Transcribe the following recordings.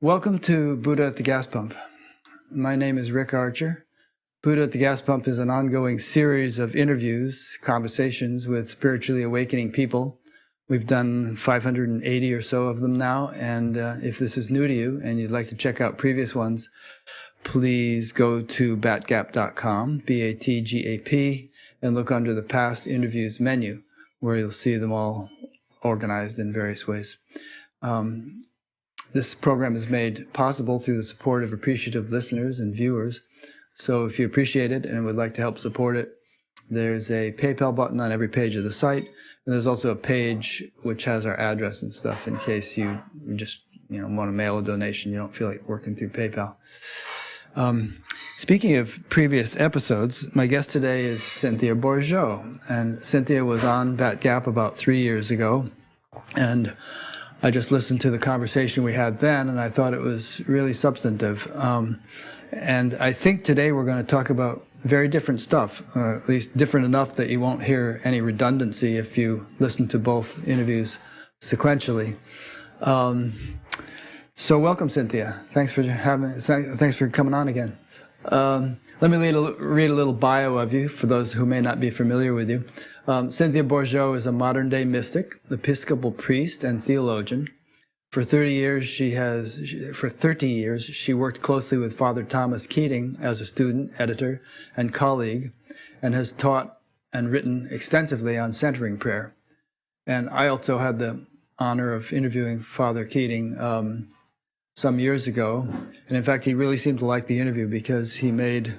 Welcome to Buddha at the Gas Pump. My name is Rick Archer. Buddha at the Gas Pump is an ongoing series of interviews, conversations with spiritually awakening people. We've done 580 or so of them now, and if this is new to you and you'd like to check out previous ones, please go to batgap.com, BATGAP, and look under the past interviews menu, where you'll see them all organized in various ways. This program is made possible through the support of appreciative listeners and viewers. So if you appreciate it and would like to help support it, there's a PayPal button on every page of the site. And there's also a page which has our address and stuff in case you just want to mail a donation. You don't feel like working through PayPal. Speaking of previous episodes, my guest today is Cynthia Bourgeault. And Cynthia was on Bat Gap about 3 years ago. And I just listened to the conversation we had then, and I thought it was really substantive. And I think today we're going to talk about very different stuff, at least different enough that you won't hear any redundancy if you listen to both interviews sequentially. So welcome, Cynthia. Thanks for coming on again. Let me read a little bio of you for those who may not be familiar with you. Cynthia Bourgeault is a modern-day mystic, Episcopal priest, and theologian. For 30 years, she worked closely with Father Thomas Keating as a student, editor, and colleague, and has taught and written extensively on centering prayer. And I also had the honor of interviewing Father Keating some years ago. And in fact, he really seemed to like the interview because he made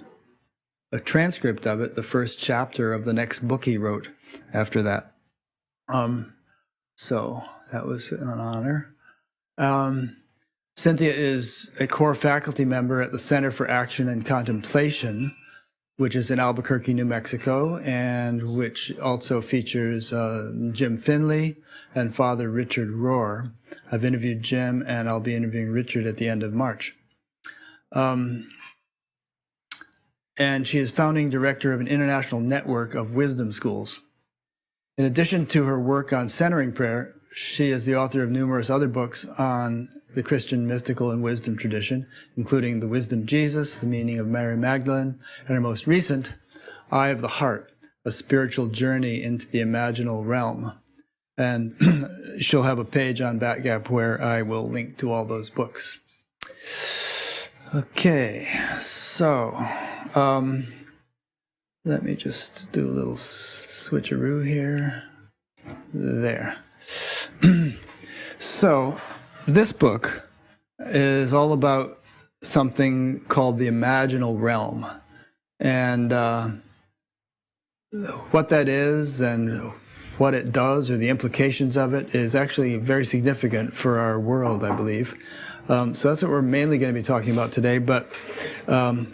a transcript of it, the first chapter of the next book he wrote after that. So that was an honor. Cynthia is a core faculty member at the Center for Action and Contemplation, which is in Albuquerque, New Mexico, and which also features Jim Finley and Father Richard Rohr. I've interviewed Jim, and I'll be interviewing Richard at the end of March. And she is founding director of an international network of wisdom schools. In addition to her work on centering prayer, she is the author of numerous other books on the Christian mystical and wisdom tradition, including The Wisdom Jesus, The Meaning of Mary Magdalene, and her most recent, Eye of the Heart, A Spiritual Journey into the Imaginal Realm. And she'll have a page on BatGap where I will link to all those books. Okay, so let me just do a little switcheroo here. There. So this book is all about something called the imaginal realm. And what that is and what it does or the implications of it is actually very significant for our world, I believe. So that's what we're mainly going to be talking about today, but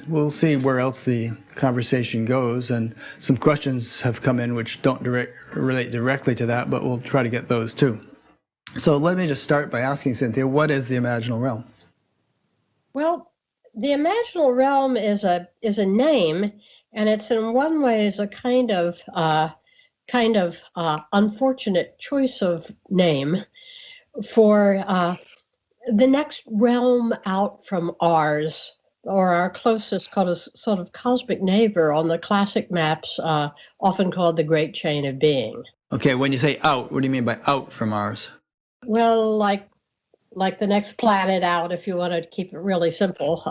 we'll see where else the conversation goes. And some questions have come in which don't relate directly to that, but we'll try to get those too. So let me just start by asking Cynthia, what is the imaginal realm? Well, the imaginal realm is a name, and it's in one way is a kind of unfortunate choice of name for the next realm out from ours, or our closest sort of cosmic neighbor on the classic maps, often called the Great Chain of Being. Okay, when you say out, what do you mean by out from ours? Well, like the next planet out, if you want to keep it really simple.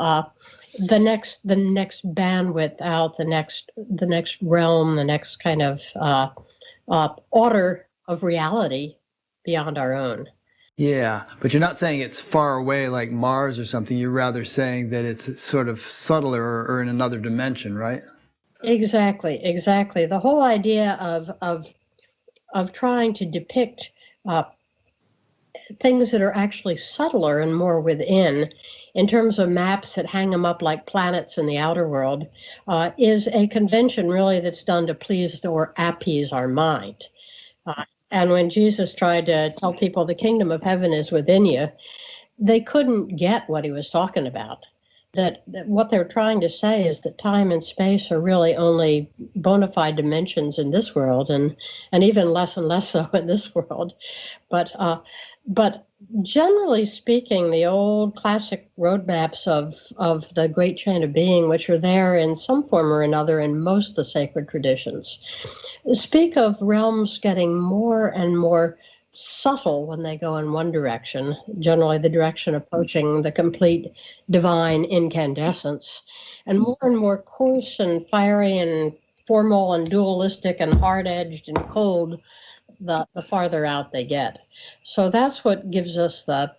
The next bandwidth out, the next realm, the next kind of order of reality beyond our own. Yeah, but you're not saying it's far away like Mars or something. You're rather saying that it's sort of subtler or in another dimension, right? Exactly. The whole idea of trying to depict things that are actually subtler and more within, in terms of maps that hang them up like planets in the outer world, is a convention really that's done to please or appease our mind. And when Jesus tried to tell people the kingdom of heaven is within you, they couldn't get what he was talking about. that what they're trying to say is that time and space are really only bona fide dimensions in this world, and even less and less so in this world. But generally speaking, the old classic roadmaps of the great chain of being, which are there in some form or another in most of the sacred traditions, speak of realms getting more and more subtle when they go in one direction, generally the direction approaching the complete divine incandescence, and more coarse and fiery and formal and dualistic and hard-edged and cold the farther out they get. So that's what gives us the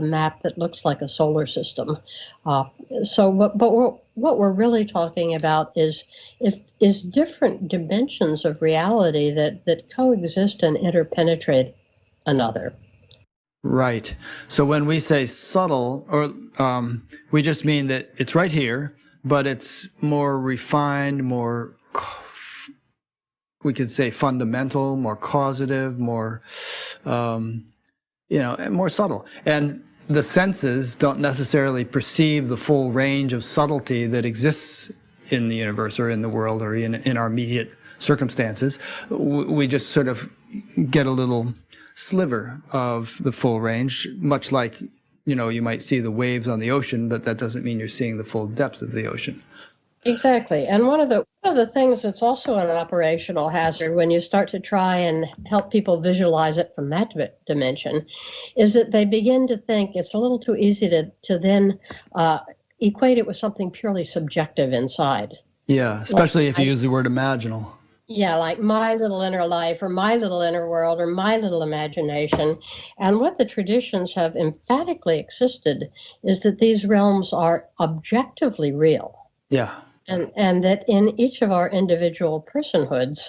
map that looks like a solar system. What we're really talking about is different dimensions of reality that coexist and interpenetrate another. Right. So when we say subtle, or we just mean that it's right here, but it's more refined, more, we could say fundamental, more causative, more, more subtle. And the senses don't necessarily perceive the full range of subtlety that exists in the universe or in the world or in our immediate circumstances. We just sort of get a little sliver of the full range, much like, you might see the waves on the ocean, but that doesn't mean you're seeing the full depth of the ocean. Exactly. And one of the things that's also an operational hazard when you start to try and help people visualize it from that dimension is that they begin to think it's a little too easy to then equate it with something purely subjective inside. Yeah, especially if you use the word imaginal. Yeah, like my little inner life or my little inner world or my little imagination. And what the traditions have emphatically insisted is that these realms are objectively real. Yeah. And that in each of our individual personhoods,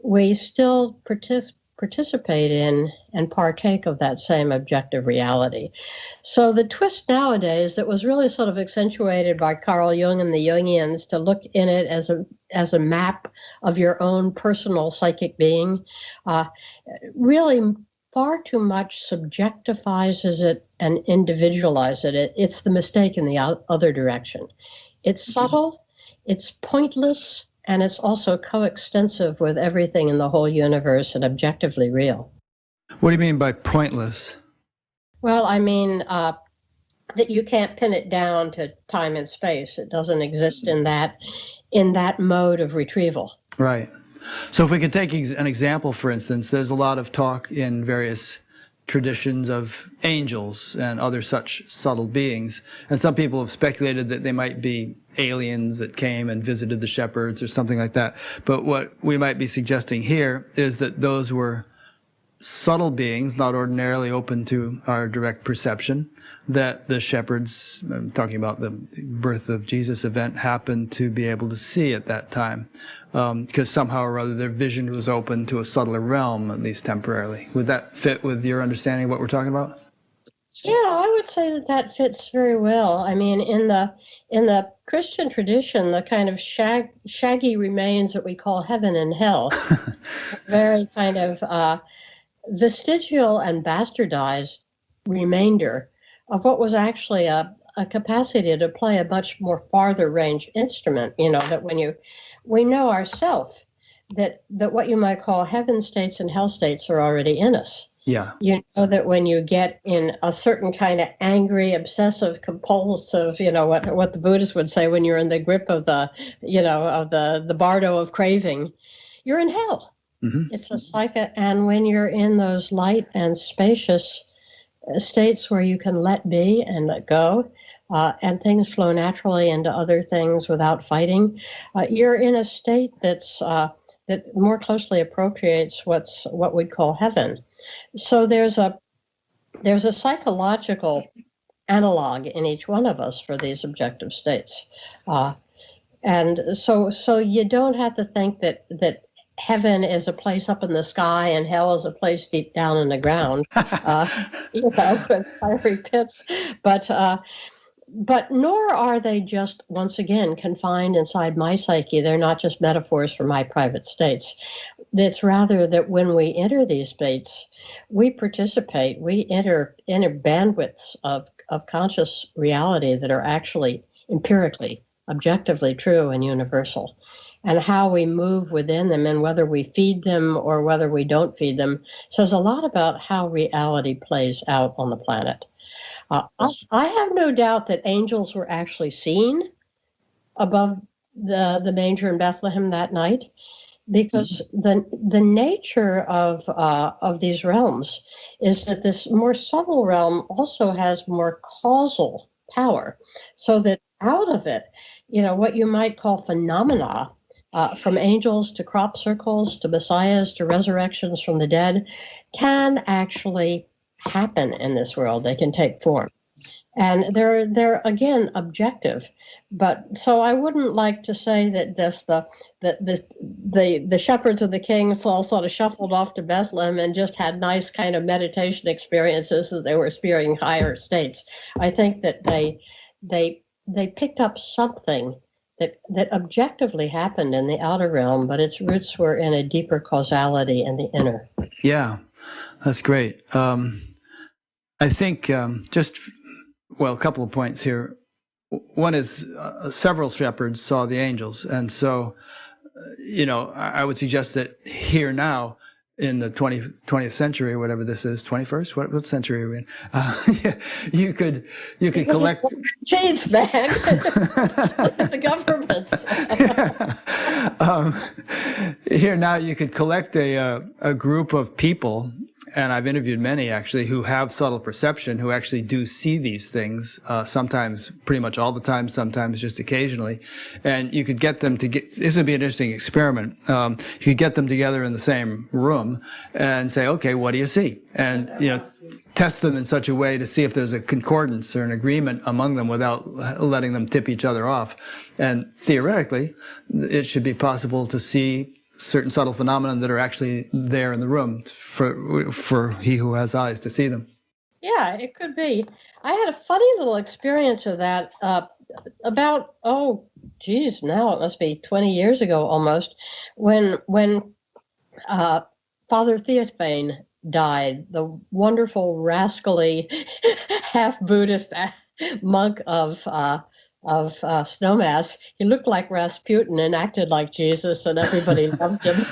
we still participate in and partake of that same objective reality. So the twist nowadays that was really sort of accentuated by Carl Jung and the Jungians to look in it as a map of your own personal psychic being, really far too much subjectifies it and individualizes it. It's the mistake in the other direction. It's subtle. It's pointless, and it's also coextensive with everything in the whole universe and objectively real. What do you mean by pointless? Well, I mean that you can't pin it down to time and space. It doesn't exist in that mode of retrieval. Right. So if we could take an example, for instance, there's a lot of talk in various traditions of angels and other such subtle beings. And some people have speculated that they might be aliens that came and visited the shepherds or something like that. But what we might be suggesting here is that those were subtle beings, not ordinarily open to our direct perception, that the shepherds, I'm talking about the birth of Jesus event, happened to be able to see at that time, because somehow or other their vision was open to a subtler realm, at least temporarily. Would that fit with your understanding of what we're talking about? Yeah, I would say that fits very well. I mean, in the Christian tradition, the kind of shaggy remains that we call heaven and hell, very kind of vestigial and bastardized remainder of what was actually a capacity to play a much more farther range instrument. That we know ourselves that what you might call heaven states and hell states are already in us. Yeah. You know that when you get in a certain kind of angry, obsessive, compulsive, what the Buddhists would say, when you're in the grip of the bardo of craving, you're in hell. Mm-hmm. It's a psyche, and when you're in those light and spacious states where you can let be and let go, and things flow naturally into other things without fighting, you're in a state that more closely appropriates what we'd call heaven. So there's a psychological analog in each one of us for these objective states, and so you don't have to think that heaven is a place up in the sky and hell is a place deep down in the ground, with fiery pits. But nor are they just, once again, confined inside my psyche. They're not just metaphors for my private states. It's rather that when we enter these states, we participate, we enter bandwidths of of conscious reality that are actually empirically, objectively true and universal. And how we move within them and whether we feed them or whether we don't feed them says a lot about how reality plays out on the planet. I have no doubt that angels were actually seen above the manger in Bethlehem that night, because the nature of these realms is that this more subtle realm also has more causal power, so that out of it, what you might call phenomena, from angels to crop circles to messiahs to resurrections from the dead, can actually happen in this world. They can take form. And they're again objective, but so I wouldn't like to say that the shepherds of the kings all sort of shuffled off to Bethlehem and just had nice kind of meditation experiences that they were experiencing higher states. I think that they picked up something that objectively happened in the outer realm, but its roots were in a deeper causality in the inner. Yeah, that's great. I think a couple of points here. One is several shepherds saw the angels. And so, I would suggest that here now in the 20th century, or whatever this is, 21st, what century are we in? You could collect. Change back. Look at the governments. Here now you could collect a group of people, and I've interviewed many actually who have subtle perception, who actually do see these things, sometimes pretty much all the time, sometimes just occasionally. And you could get them this would be an interesting experiment. You could get them together in the same room and say, okay, what do you see? And, test them in such a way to see if there's a concordance or an agreement among them without letting them tip each other off. And theoretically, it should be possible to see certain subtle phenomena that are actually there in the room for he who has eyes to see them. Yeah, it could be. I had a funny little experience of that about, now it must be 20 years ago almost, when Father Theophane died, the wonderful, rascally, half-Buddhist monk of Snowmass. He looked like Rasputin and acted like Jesus, and everybody loved him.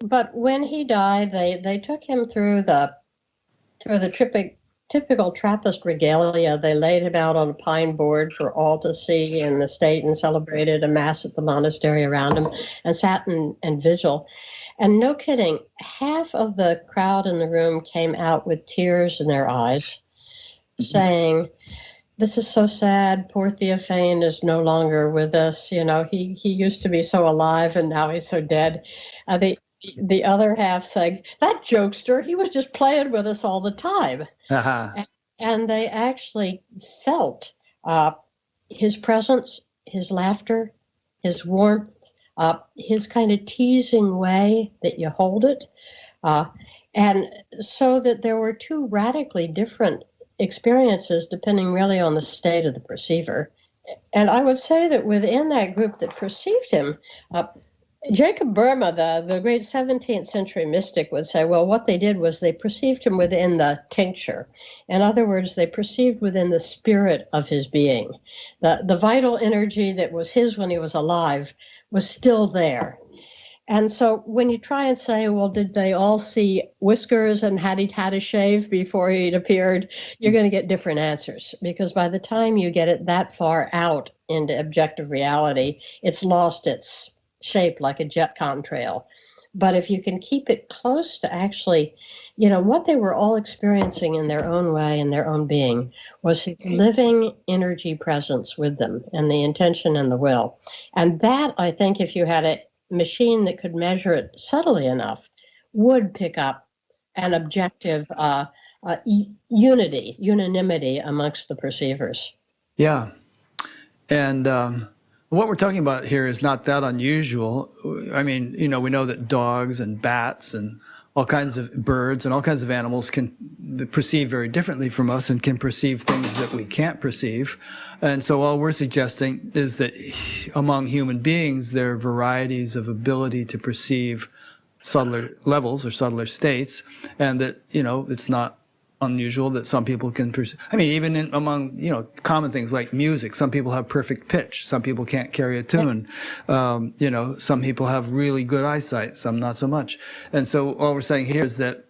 But when he died, they took him through the typical Trappist regalia. They laid him out on a pine board for all to see in the state and celebrated a mass at the monastery around him and sat and vigil. And no kidding, half of the crowd in the room came out with tears in their eyes, saying, "This is so sad. Poor Theophane is no longer with us. He used to be so alive and now he's so dead." The other half saying, "That jokester, he was just playing with us all the time." Uh-huh. And they actually felt his presence, his laughter, his warmth, his kind of teasing way that you hold it. And so that there were two radically different experiences depending really on the state of the perceiver. And I would say that within that group that perceived him, Jacob Boehme, the great 17th century mystic, would say, well, what they did was they perceived him within the tincture. In other words, they perceived within the spirit of his being. The vital energy that was his when he was alive was still there. And so when you try and say, well, did they all see whiskers and had he had a shave before he'd appeared, you're going to get different answers, because by the time you get it that far out into objective reality, it's lost its shape like a jet contrail. But if you can keep it close to actually, what they were all experiencing in their own way, in their own being, was his living energy presence with them and the intention and the will. And that, I think, if you had a machine that could measure it subtly enough, would pick up an objective unanimity amongst the perceivers. Yeah. And what we're talking about here is not that unusual. I mean, we know that dogs and bats and all kinds of birds and all kinds of animals can perceive very differently from us and can perceive things that we can't perceive. And so all we're suggesting is that among human beings, there are varieties of ability to perceive subtler levels or subtler states, and that, it's not unusual that some people can pursue. I mean, even among, common things like music, some people have perfect pitch. Some people can't carry a tune. Some people have really good eyesight, some not so much. And so all we're saying here is that,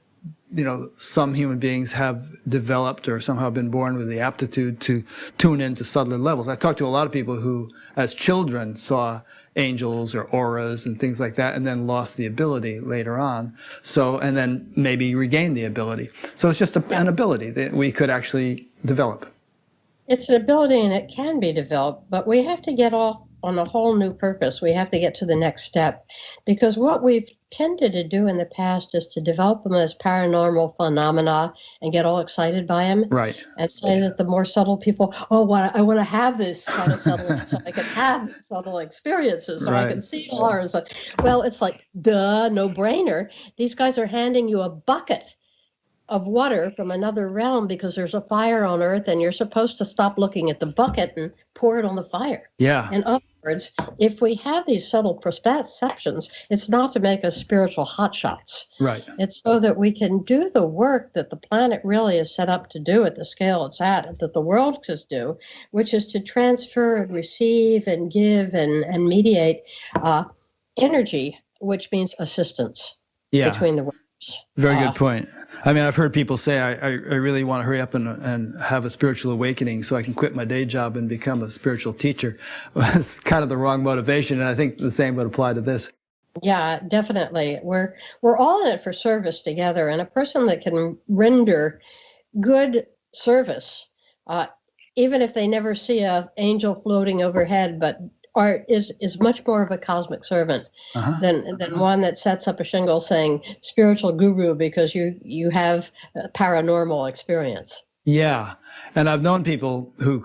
some human beings have developed or somehow been born with the aptitude to tune into subtler levels. I talked to a lot of people who, as children, saw angels or auras and things like that, and then lost the ability later on. And then maybe regained the ability. So it's just an ability that we could actually develop. It's an ability and it can be developed, but we have to get off on a whole new purpose. We have to get to the next step, because what we've tended to do in the past is to develop them as paranormal phenomena and get all excited by them. Right. And say that the more subtle people, I want to have this kind of subtle, so I can have subtle experiences, so I can see auras. Well, it's like, duh, no brainer. These guys are handing you a bucket of water from another realm because there's a fire on Earth, and you're supposed to stop looking at the bucket and pour it on the fire. Yeah. In other words, if we have these subtle perceptions, it's not to make us spiritual hotshots. Right. It's so that we can do the work that the planet really is set up to do at the scale it's at, that the world can do, which is to transfer and receive and give and mediate energy, which means assistance between the worlds. Very good point. I mean, I've heard people say, I really want to hurry up and have a spiritual awakening so I can quit my day job and become a spiritual teacher. It's kind of the wrong motivation, and I think the same would apply to this. Yeah, definitely. We're all in it for service together, and a person that can render good service, even if they never see an angel floating overhead, but is much more of a cosmic servant than one that sets up a shingle saying spiritual guru because you have a paranormal experience. Yeah. And I've known people who,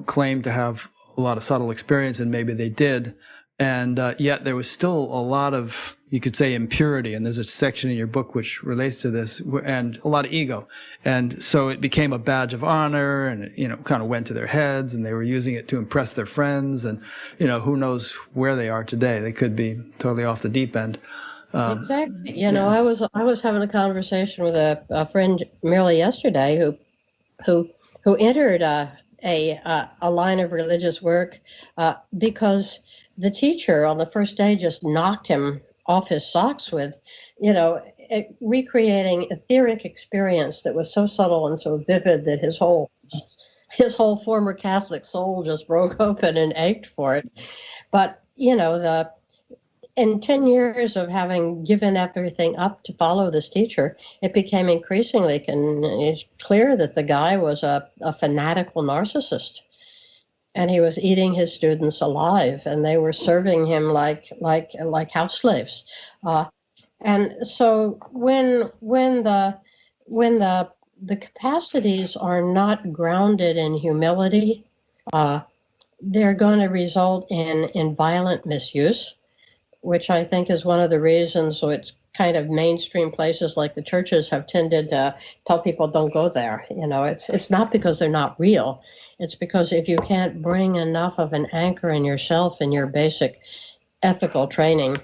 claim to have a lot of subtle experience, and maybe they did. And yet there was still a lot of, you could say, impurity. And there's a section in your book which relates to this, and a lot of ego. And so it became a badge of honor, and it, kind of went to their heads, and they were using it to impress their friends. And, who knows where they are today. They could be totally off the deep end. Exactly. I was having a conversation with a friend merely yesterday who entered a line of religious work because the teacher on the first day just knocked him off his socks with, recreating etheric experience that was so subtle and so vivid that his whole former Catholic soul just broke open and ached for it. But, in 10 years of having given everything up to follow this teacher, it became increasingly clear that the guy was a fanatical narcissist. And he was eating his students alive, and they were serving him like house slaves. And so when the capacities are not grounded in humility, they're going to result in violent misuse, which I think is one of the reasons which kind of mainstream places like the churches have tended to tell people don't go there. It's not because they're not real. It's because if you can't bring enough of an anchor in yourself and your basic ethical training,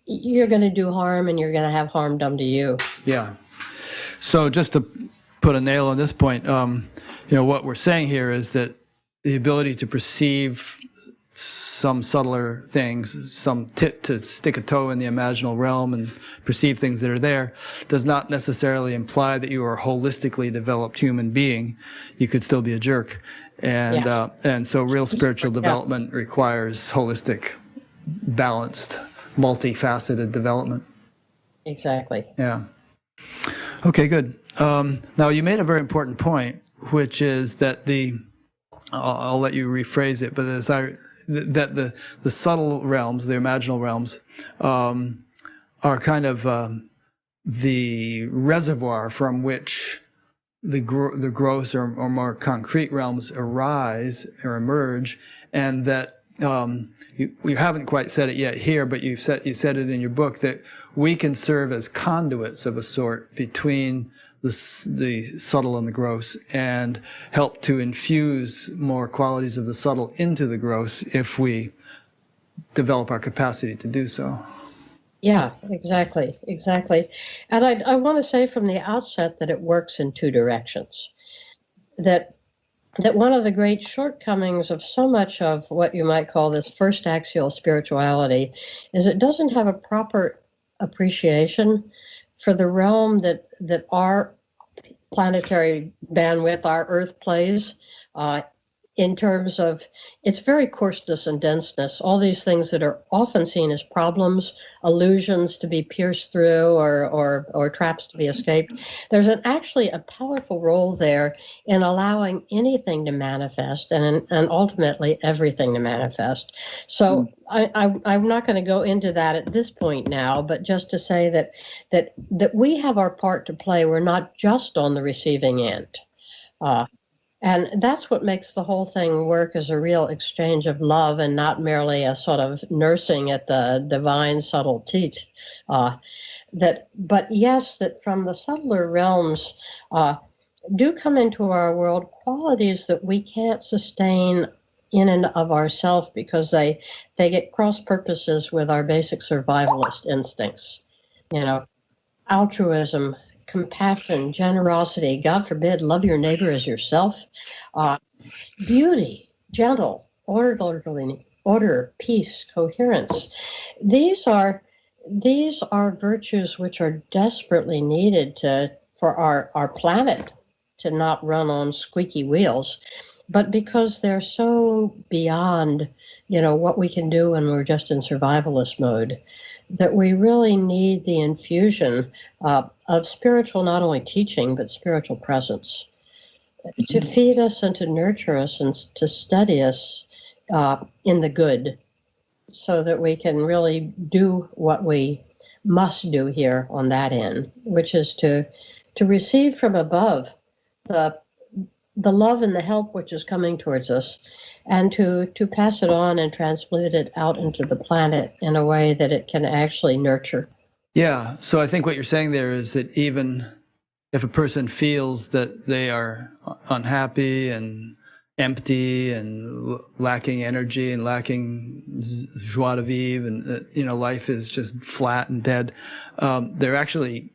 you're going to do harm, and you're going to have harm done to you. Yeah. So just to put a nail on this point, what we're saying here is that the ability to perceive some subtler things, to stick a toe in the imaginal realm and perceive things that are there, does not necessarily imply that you are a holistically developed human being. You could still be a jerk. And so real spiritual development requires holistic, balanced, multifaceted development. Exactly. Yeah. Okay, good. Now, you made a very important point, which is that I'll let you rephrase it, but that the subtle realms, the imaginal realms, are kind of the reservoir from which the gross or more concrete realms arise or emerge, and that you haven't quite said it yet here, but you said it in your book, that we can serve as conduits of a sort between the subtle and the gross, and help to infuse more qualities of the subtle into the gross if we develop our capacity to do so. Yeah, exactly, exactly. And I want to say from the outset that it works in two directions. That that one of the great shortcomings of so much of what you might call this first axial spirituality is it doesn't have a proper appreciation for the realm that our planetary bandwidth, our Earth plays. In terms of its very coarseness and denseness, all these things that are often seen as problems, illusions to be pierced through, or traps to be escaped. There's actually a powerful role there in allowing anything to manifest and ultimately everything to manifest. So I'm not going to go into that at this point now, but just to say that we have our part to play. We're not just on the receiving end. Uh, and that's what makes the whole thing work as a real exchange of love and not merely a sort of nursing at the divine subtle teat. But yes, that from the subtler realms do come into our world qualities that we can't sustain in and of ourselves because they get cross purposes with our basic survivalist instincts. You know, altruism, compassion, generosity, God forbid, love your neighbor as yourself, uh, beauty, gentle, order, peace, coherence. These are these are virtues which are desperately needed for our planet to not run on squeaky wheels, but because they're so beyond, what we can do when we're just in survivalist mode, that we really need the infusion of spiritual, not only teaching, but spiritual presence to feed us and to nurture us and to steady us in the good so that we can really do what we must do here on that end, which is to receive from above the the love and the help which is coming towards us, and to pass it on and transmute it out into the planet in a way that it can actually nurture. Yeah. So I think what you're saying there is that even if a person feels that they are unhappy and empty and lacking energy and lacking joie de vivre, and life is just flat and dead, they're actually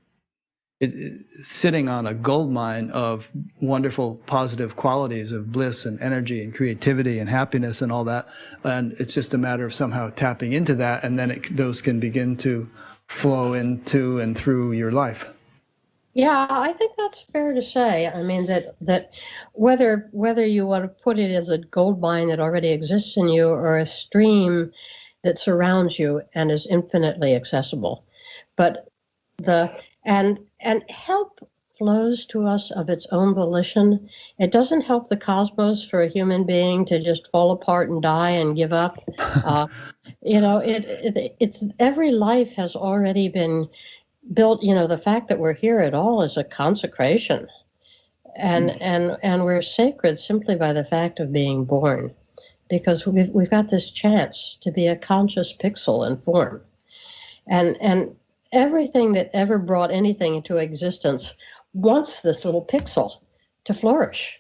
sitting on a gold mine of wonderful positive qualities of bliss and energy and creativity and happiness and all that. And it's just a matter of somehow tapping into that, and then those can begin to flow into and through your life. Yeah, I think that's fair to say. I mean that whether you want to put it as a gold mine that already exists in you or a stream that surrounds you and is infinitely accessible, but the and help flows to us of its own volition. It doesn't help the cosmos for a human being to just fall apart and die and give up. Uh, it's every life has already been built. The fact that we're here at all is a consecration, and we're sacred simply by the fact of being born, because we've got this chance to be a conscious pixel in form, and everything that ever brought anything into existence wants this little pixel to flourish.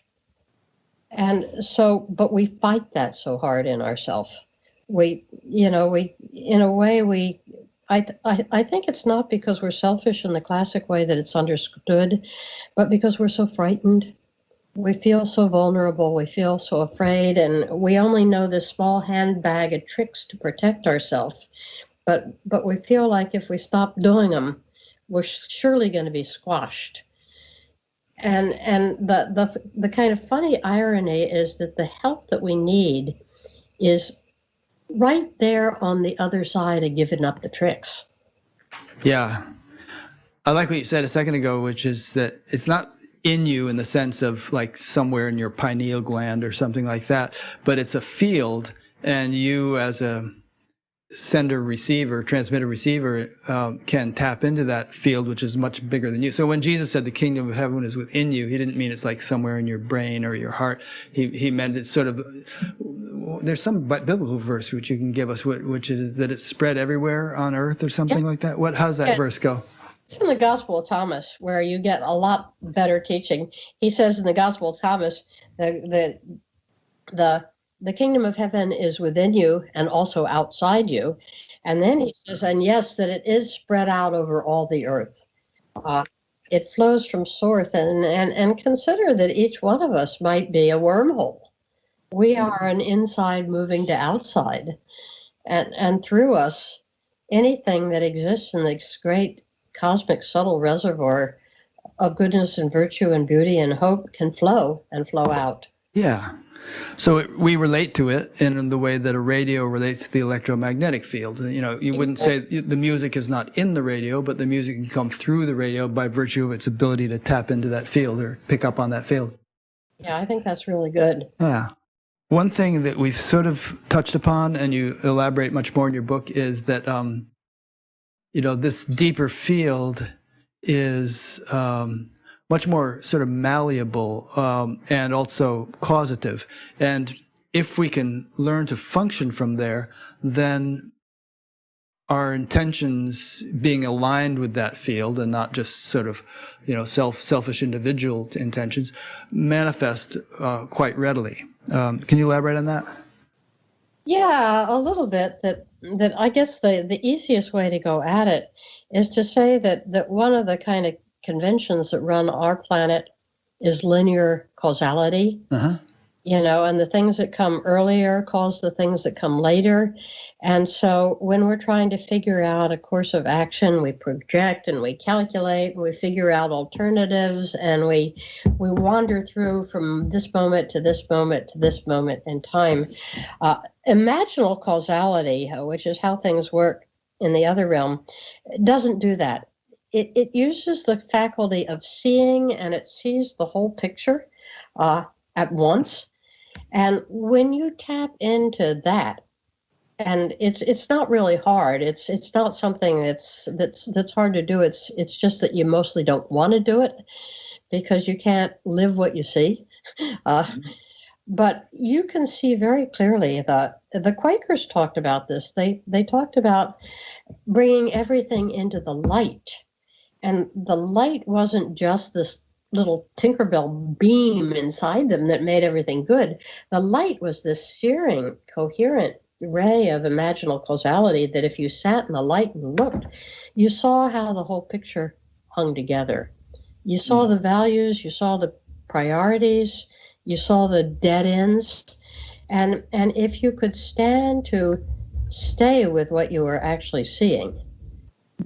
And so, but we fight that so hard in ourselves. We, in a way, I think it's not because we're selfish in the classic way that it's understood, but because we're so frightened. We feel so vulnerable. We feel so afraid, and we only know this small handbag of tricks to protect ourselves. But we feel like if we stop doing them, we're surely going to be squashed. And the kind of funny irony is that the help that we need is right there on the other side of giving up the tricks. Yeah. I like what you said a second ago, which is that it's not in you in the sense of like somewhere in your pineal gland or something like that, but it's a field, and you as a transmitter receiver, can tap into that field, which is much bigger than you. So when Jesus said the kingdom of heaven is within you, he didn't mean it's like somewhere in your brain or your heart. He meant it's sort of, there's some biblical verse which you can give us, which is that it's spread everywhere on earth or something like that. How's that verse go? It's in the Gospel of Thomas, where you get a lot better teaching. He says in the Gospel of Thomas, the the kingdom of heaven is within you and also outside you. And then he says, and yes, that it is spread out over all the earth. It flows from source, and consider that each one of us might be a wormhole. We are an inside moving to outside, and through us, anything that exists in this great cosmic subtle reservoir of goodness and virtue and beauty and hope can flow and flow out. Yeah. So we relate to it in the way that a radio relates to the electromagnetic field. You know, you wouldn't say the music is not in the radio, but the music can come through the radio by virtue of its ability to tap into that field or pick up on that field. Yeah, I think that's really good. Yeah. One thing that we've sort of touched upon, and you elaborate much more in your book, is that, you know, this deeper field is much more sort of malleable and also causative. And if we can learn to function from there, then our intentions being aligned with that field and not just sort of, you know, selfish individual intentions manifest quite readily. Can you elaborate on that? Yeah, a little bit. That I guess the easiest way to go at it is to say that one of the kind of conventions that run our planet is linear causality. Uh-huh. You know, and the things that come earlier cause the things that come later. And so when we're trying to figure out a course of action, we project and we calculate and we figure out alternatives, and we wander through from this moment to this moment to this moment in time. Imaginal causality, which is how things work in the other realm, doesn't do that. It uses the faculty of seeing, and it sees the whole picture at once. And when you tap into that, and it's not really hard. It's not something that's hard to do. It's just that you mostly don't want to do it because you can't live what you see. But you can see very clearly that the Quakers talked about this. They talked about bringing everything into the light, and the light wasn't just this little Tinkerbell beam inside them that made everything good. The light was this searing, coherent ray of imaginal causality that if you sat in the light and looked, you saw how the whole picture hung together. You saw the values, you saw the priorities, you saw the dead ends. And if you could stand to stay with what you were actually seeing,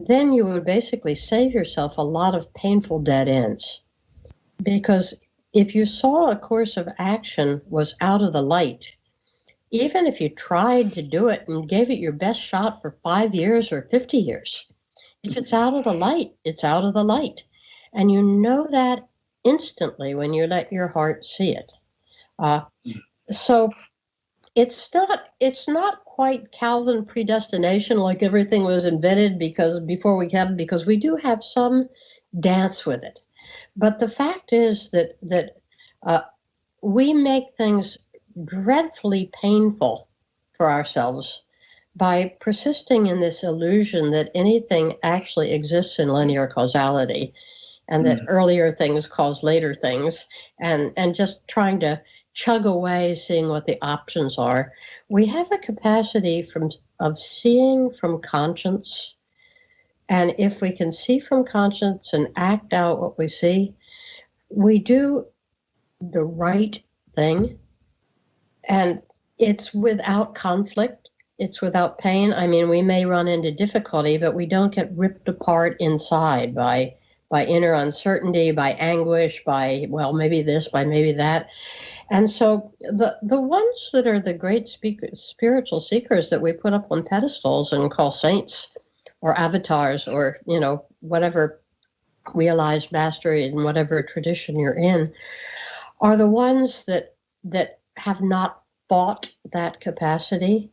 then you would basically save yourself a lot of painful dead ends. Because if you saw a course of action was out of the light, even if you tried to do it and gave it your best shot for 5 years or 50 years, if it's out of the light, it's out of the light. And you know that instantly when you let your heart see it. So it's not quite Calvin predestination, like everything was invented because we do have some dance with it. But the fact is that we make things dreadfully painful for ourselves by persisting in this illusion that anything actually exists in linear causality, and that earlier things cause later things, and just trying to chug away, seeing what the options are. We have a capacity of seeing from conscience. And if we can see from conscience and act out what we see, we do the right thing. And it's without conflict. It's without pain. I mean, we may run into difficulty, but we don't get ripped apart inside by inner uncertainty, by anguish, by, well, maybe this, by maybe that. And so the ones that are the great spiritual seekers that we put up on pedestals and call saints, or avatars, or, you know, whatever realized mastery in whatever tradition you're in, are the ones that have not fought that capacity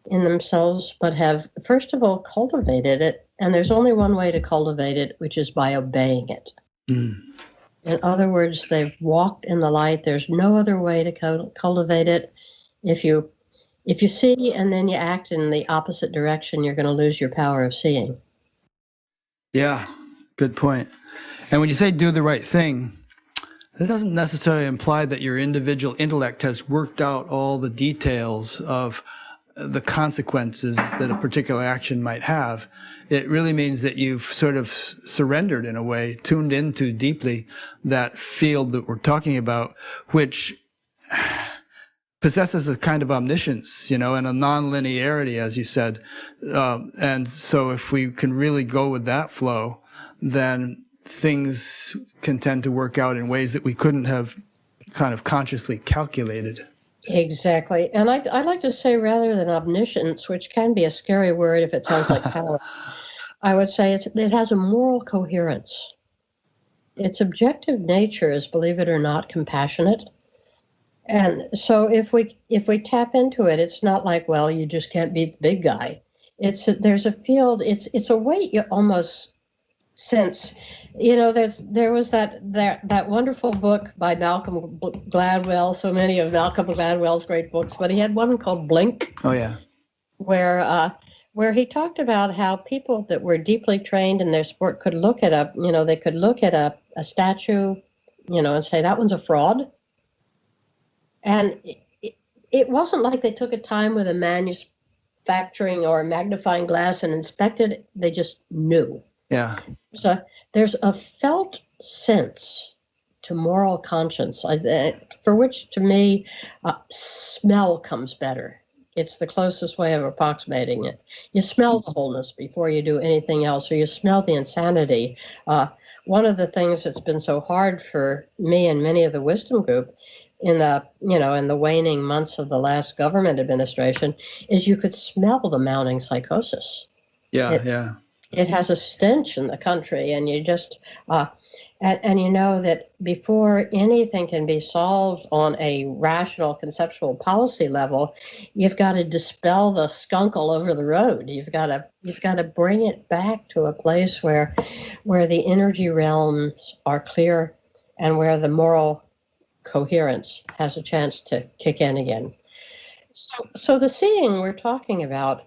in themselves, but have, first of all, cultivated it. And there's only one way to cultivate it, which is by obeying it. In other words, they've walked in the light. There's no other way to cultivate it. If you see and then you act in the opposite direction, you're going to lose your power of seeing. Yeah, good point. And when you say do the right thing, That doesn't necessarily imply that your individual intellect has worked out all the details of the consequences that a particular action might have. It really means that you've sort of surrendered in a way, tuned into deeply that field that we're talking about, which possesses a kind of omniscience, and a non-linearity, as you said. And so if we can really go with that flow, then things can tend to work out in ways that we couldn't have kind of consciously calculated. Exactly. And I'd like to say, rather than omniscience, which can be a scary word if it sounds like power, I would say it has a moral coherence. Its objective nature is, believe it or not, compassionate. And so if we tap into it, it's not like, well, you just can't beat the big guy. There's a field, it's a way you almost sense, there was that wonderful book by Malcolm Gladwell, so many of Malcolm Gladwell's great books, but he had one called Blink. Oh yeah. Where he talked about how people that were deeply trained in their sport could look at a statue, and say, that one's a fraud. And it wasn't like they took a time with a manufacturing or a magnifying glass and inspected it. They just knew. Yeah. So there's a felt sense to moral conscience, for which, to me, smell comes better. It's the closest way of approximating it. You smell the wholeness before you do anything else, or you smell the insanity. One of the things that's been so hard for me and many of the wisdom group in the waning months of the last government administration is you could smell the mounting psychosis. Yeah. It has a stench in the country, and you just, and you know that before anything can be solved on a rational conceptual policy level, you've got to dispel the skunk all over the road. You've got to bring it back to a place where the energy realms are clear and where the moral coherence has a chance to kick in again. So the seeing we're talking about,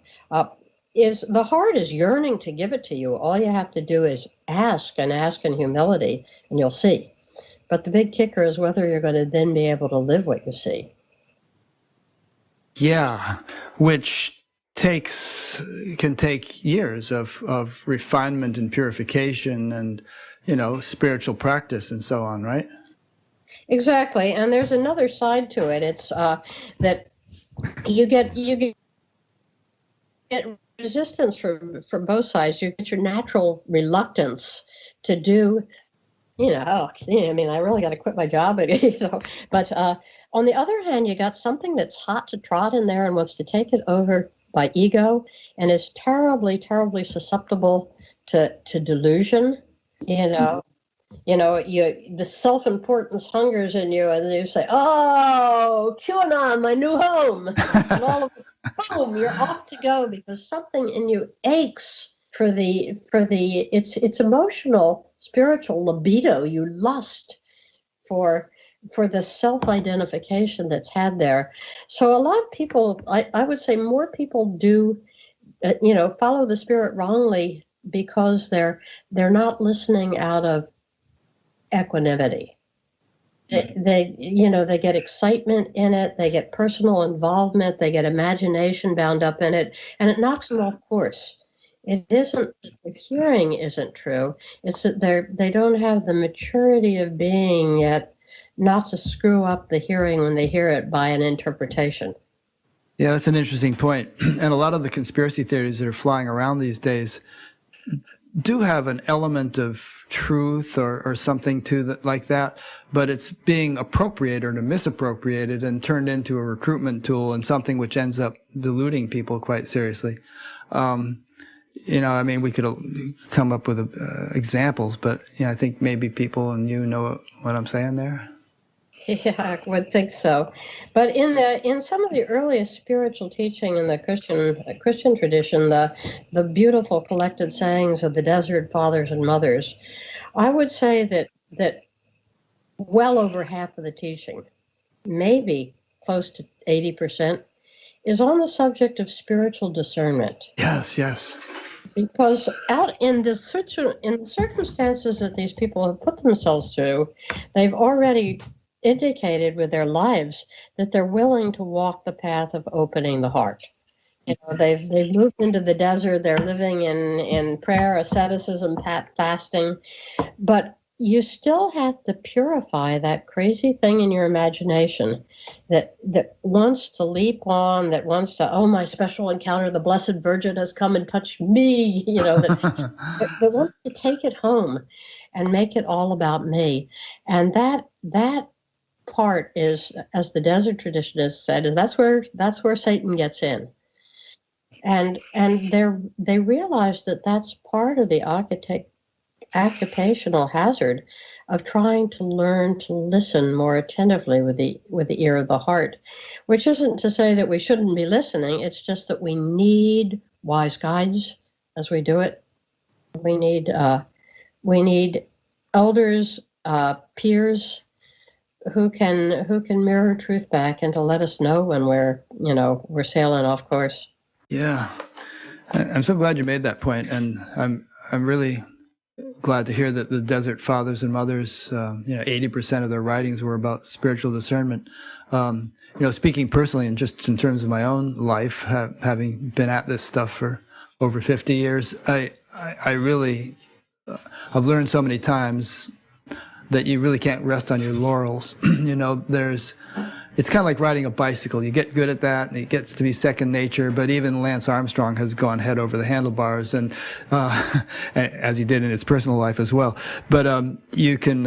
is the heart is yearning to give it to you. All you have to do is ask in humility, and you'll see. But the big kicker is whether you're going to then be able to live what you see. Yeah, which can take years of refinement and purification and, spiritual practice and so on, right? Exactly. And there's another side to it. It's that you get resistance from both sides. You get your natural reluctance to do, I really got to quit my job. But on the other hand, you got something that's hot to trot in there and wants to take it over by ego and is terribly, terribly susceptible to delusion. The self-importance hungers in you, and you say, "Oh, QAnon, my new home," and all of it, boom, you're off to go because something in you aches for it's emotional, spiritual libido. You lust for the self-identification that's had there. So a lot of people, I would say, more people do, follow the spirit wrongly because they're not listening out of equanimity. They get excitement in it, they get personal involvement, they get imagination bound up in it, and it knocks them off course. It isn't, the hearing isn't true. It's that they don't have the maturity of being yet not to screw up the hearing when they hear it by an interpretation. Yeah, that's an interesting point. And a lot of the conspiracy theories that are flying around these days do have an element of truth or something to that, like that, but it's being appropriated or misappropriated and turned into a recruitment tool and something which ends up deluding people quite seriously. We could come up with examples, but I think maybe people and you know what I'm saying there. Yeah, I would think so. But in some of the earliest spiritual teaching in the Christian tradition, the beautiful collected sayings of the Desert Fathers and Mothers, I would say that well over half of the teaching, maybe close to 80%, is on the subject of spiritual discernment. Yes. Because out in in the circumstances that these people have put themselves through, they've already indicated with their lives that they're willing to walk the path of opening the heart. You know, they've moved into the desert. They're living in prayer, asceticism, fasting, but you still have to purify that crazy thing in your imagination that wants to leap on, that wants to, oh, my special encounter, the Blessed Virgin has come and touched me, you know, that wants to take it home and make it all about me. And that part is, as the desert traditionist said, is that's where Satan gets in. And they realize that that's part of the occupational hazard of trying to learn to listen more attentively with the ear of the heart, which isn't to say that we shouldn't be listening. It's just that we need wise guides as we do it. We need elders, peers who can mirror truth back and to let us know when we're sailing off course. Yeah, I'm so glad you made that point, and I'm really glad to hear that the Desert Fathers and Mothers, 80% of their writings were about spiritual discernment. Speaking personally and just in terms of my own life, having been at this stuff for over 50 years, I really, I've learned so many times that you really can't rest on your laurels. It's kind of like riding a bicycle. You get good at that, and it gets to be second nature. But even Lance Armstrong has gone head over the handlebars, and as he did in his personal life as well. But you can,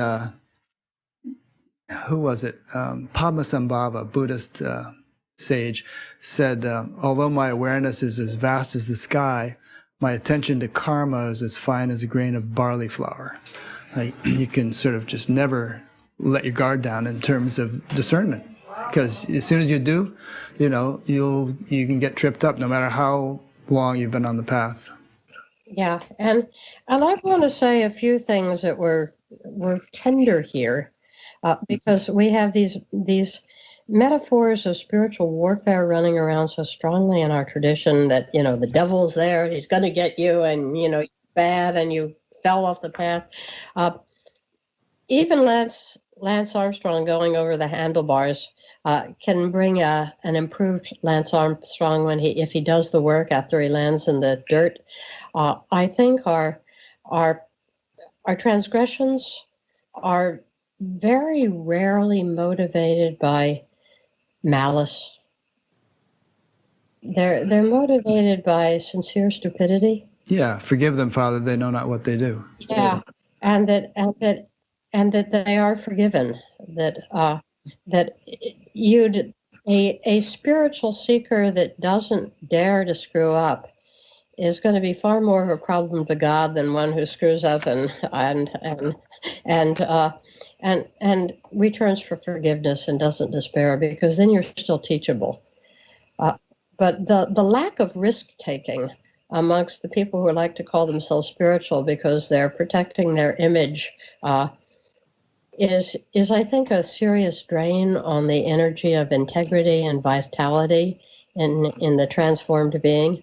who was it? Padmasambhava, Buddhist sage, said, although my awareness is as vast as the sky, my attention to karma is as fine as a grain of barley flour. You can sort of just never let your guard down in terms of discernment. Because as soon as you do, you can get tripped up no matter how long you've been on the path. Yeah, and I want to say a few things that were tender here, because we have these metaphors of spiritual warfare running around so strongly in our tradition that the devil's there, he's going to get you, and you're bad, and you fell off the path. Even Lance Armstrong going over the handlebars can bring an improved Lance Armstrong if he does the work after he lands in the dirt. I think our transgressions are very rarely motivated by malice. They're motivated by sincere stupidity. Yeah, forgive them, Father. They know not what they do. Yeah, and that they are forgiven. That a spiritual seeker that doesn't dare to screw up is going to be far more of a problem to God than one who screws up and returns for forgiveness and doesn't despair, because then you're still teachable. But the lack of risk taking amongst the people who like to call themselves spiritual because they're protecting their image is I think a serious drain on the energy of integrity and vitality in the transformed being.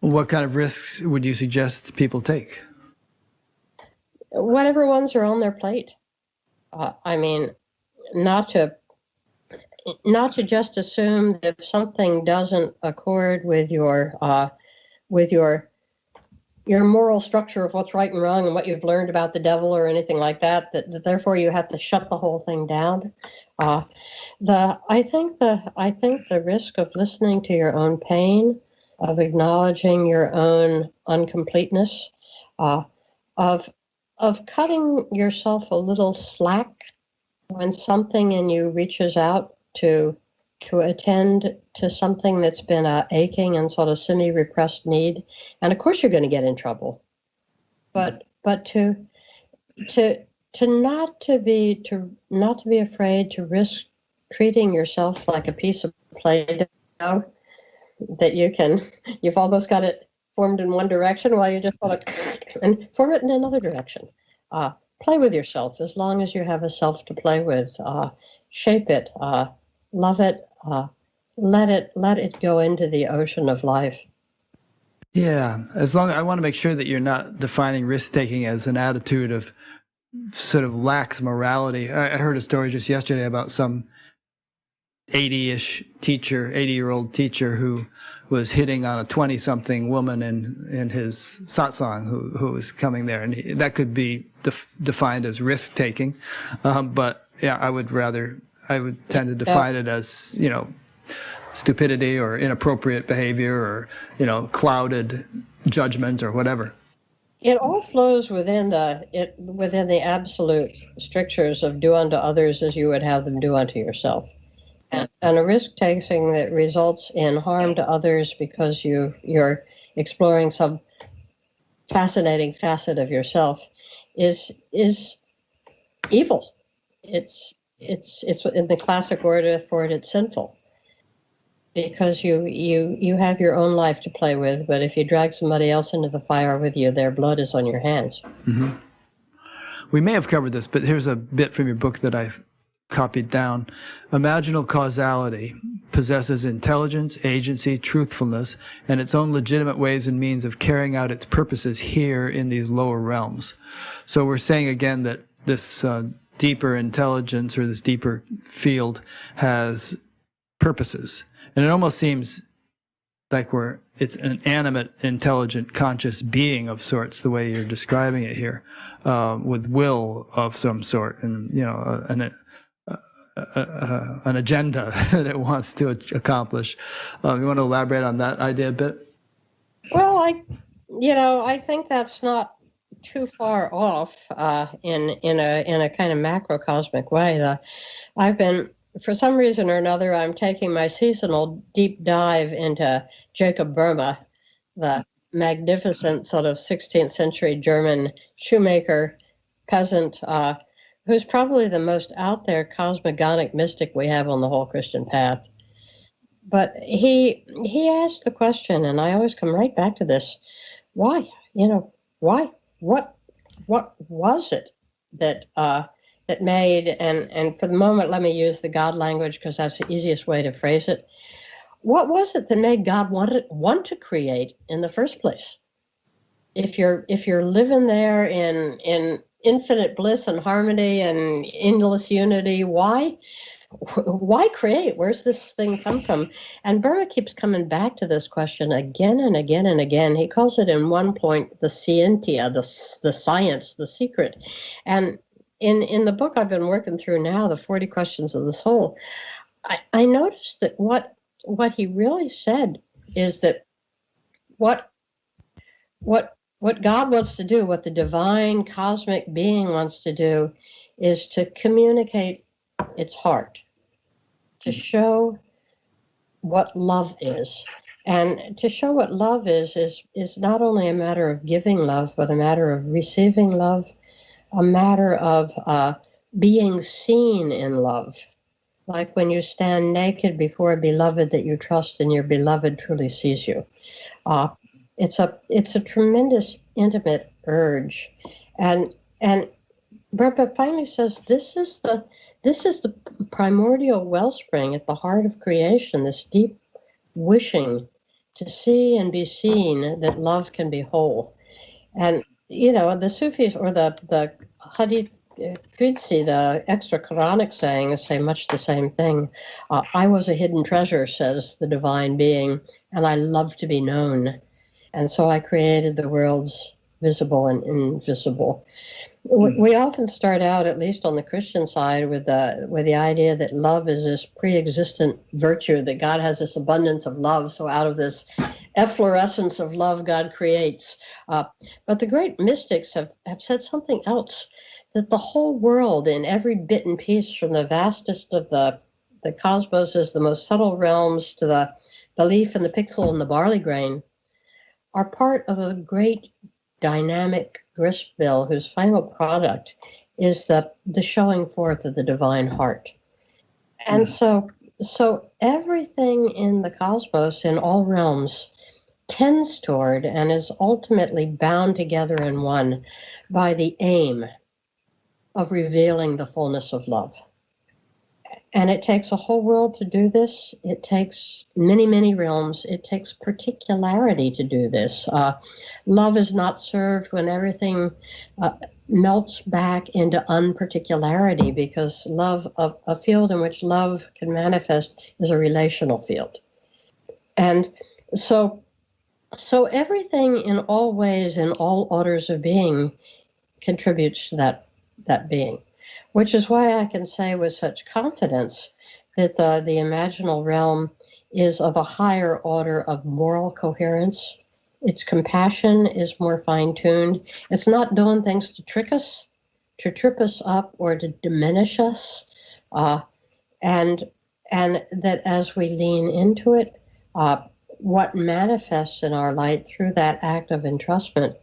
What kind of risks would you suggest people take? Whatever ones are on their plate. Not to just assume that if something doesn't accord with your moral structure of what's right and wrong and what you've learned about the devil or anything like that, that therefore you have to shut the whole thing down. I think the risk of listening to your own pain, of acknowledging your own incompleteness, of cutting yourself a little slack when something in you reaches out to attend to something that's been a aching and sort of semi-repressed need, and of course you're going to get in trouble. But to not to be afraid to risk treating yourself like a piece of Play-Doh that you've almost got it formed in one direction while you just want to and form it in another direction. Play with yourself as long as you have a self to play with. Shape it, love it, let it go into the ocean of life. Yeah, as long I want to make sure that you're not defining risk taking as an attitude of sort of lax morality. I heard a story just yesterday about some 80-year-old teacher who was hitting on a 20-something woman in his satsang who was coming there, and that could be defined as risk taking. But yeah, I would tend to define it as, stupidity or inappropriate behavior or, clouded judgment or whatever. It all flows within the absolute strictures of do unto others as you would have them do unto yourself. And a risk taking that results in harm to others because you're exploring some fascinating facet of yourself is evil. It's in the classic word for it, it's sinful. Because you have your own life to play with, but if you drag somebody else into the fire with you, their blood is on your hands. Mm-hmm. We may have covered this, but here's a bit from your book that I've copied down. Imaginal causality possesses intelligence, agency, truthfulness, and its own legitimate ways and means of carrying out its purposes here in these lower realms. So we're saying again that this deeper intelligence or this deeper field has purposes. And it almost seems like it's an animate, intelligent, conscious being of sorts, the way you're describing it here, with will of some sort, and an agenda that it wants to accomplish. You want to elaborate on that idea a bit? Well, I think that's not too far off in a kind of macrocosmic way. For some reason or another, I'm taking my seasonal deep dive into Jacob Boehme, the magnificent sort of 16th century German shoemaker, peasant, who's probably the most out there cosmogonic mystic we have on the whole Christian path. But he asked the question, and I always come right back to this: why? Why? What was it that made, and for the moment, let me use the God language because that's the easiest way to phrase it. What was it that made God want to create in the first place? If you're living there in infinite bliss and harmony and endless unity, why create? Where's this thing come from? And Boehme keeps coming back to this question again and again and again. He calls it in one point the scientia, the science, the secret. And in the book I've been working through now, the 40 Questions of the Soul, I noticed that what he really said is that what God wants to do, what the divine cosmic being wants to do, is to communicate its heart, to show what love is. And to show what love is not only a matter of giving love, but a matter of receiving love, a matter of being seen in love. Like when you stand naked before a beloved that you trust and your beloved truly sees you. It's a tremendous intimate urge. And Boehme finally says this is the primordial wellspring at the heart of creation, this deep wishing to see and be seen that love can be whole. And the Sufis or the Hadith Qudsi, the extra Quranic sayings, say much the same thing. I was a hidden treasure, says the divine being, and I love to be known. And so I created the worlds visible and invisible. We often start out, at least on the Christian side, with the idea that love is this pre-existent virtue, that God has this abundance of love. So out of this efflorescence of love, God creates. But the great mystics have said something else, that the whole world, in every bit and piece, from the vastest of the cosmos, the most subtle realms, to the leaf and the pixel and the barley grain, are part of a great dynamic gristmill whose final product is the showing forth of the divine heart. And so everything in the cosmos, in all realms, tends toward and is ultimately bound together in one by the aim of revealing the fullness of love. And it takes a whole world to do this. It takes many, many realms. It takes particularity to do this. Love is not served when everything melts back into unparticularity, because love, a field in which love can manifest, is a relational field. And so everything in all ways, in all orders of being, contributes to that being, which is why I can say with such confidence that the imaginal realm is of a higher order of moral coherence. Its compassion is more fine-tuned. It's not doing things to trick us, to trip us up, or to diminish us. And that as we lean into it, what manifests in our light through that act of entrustment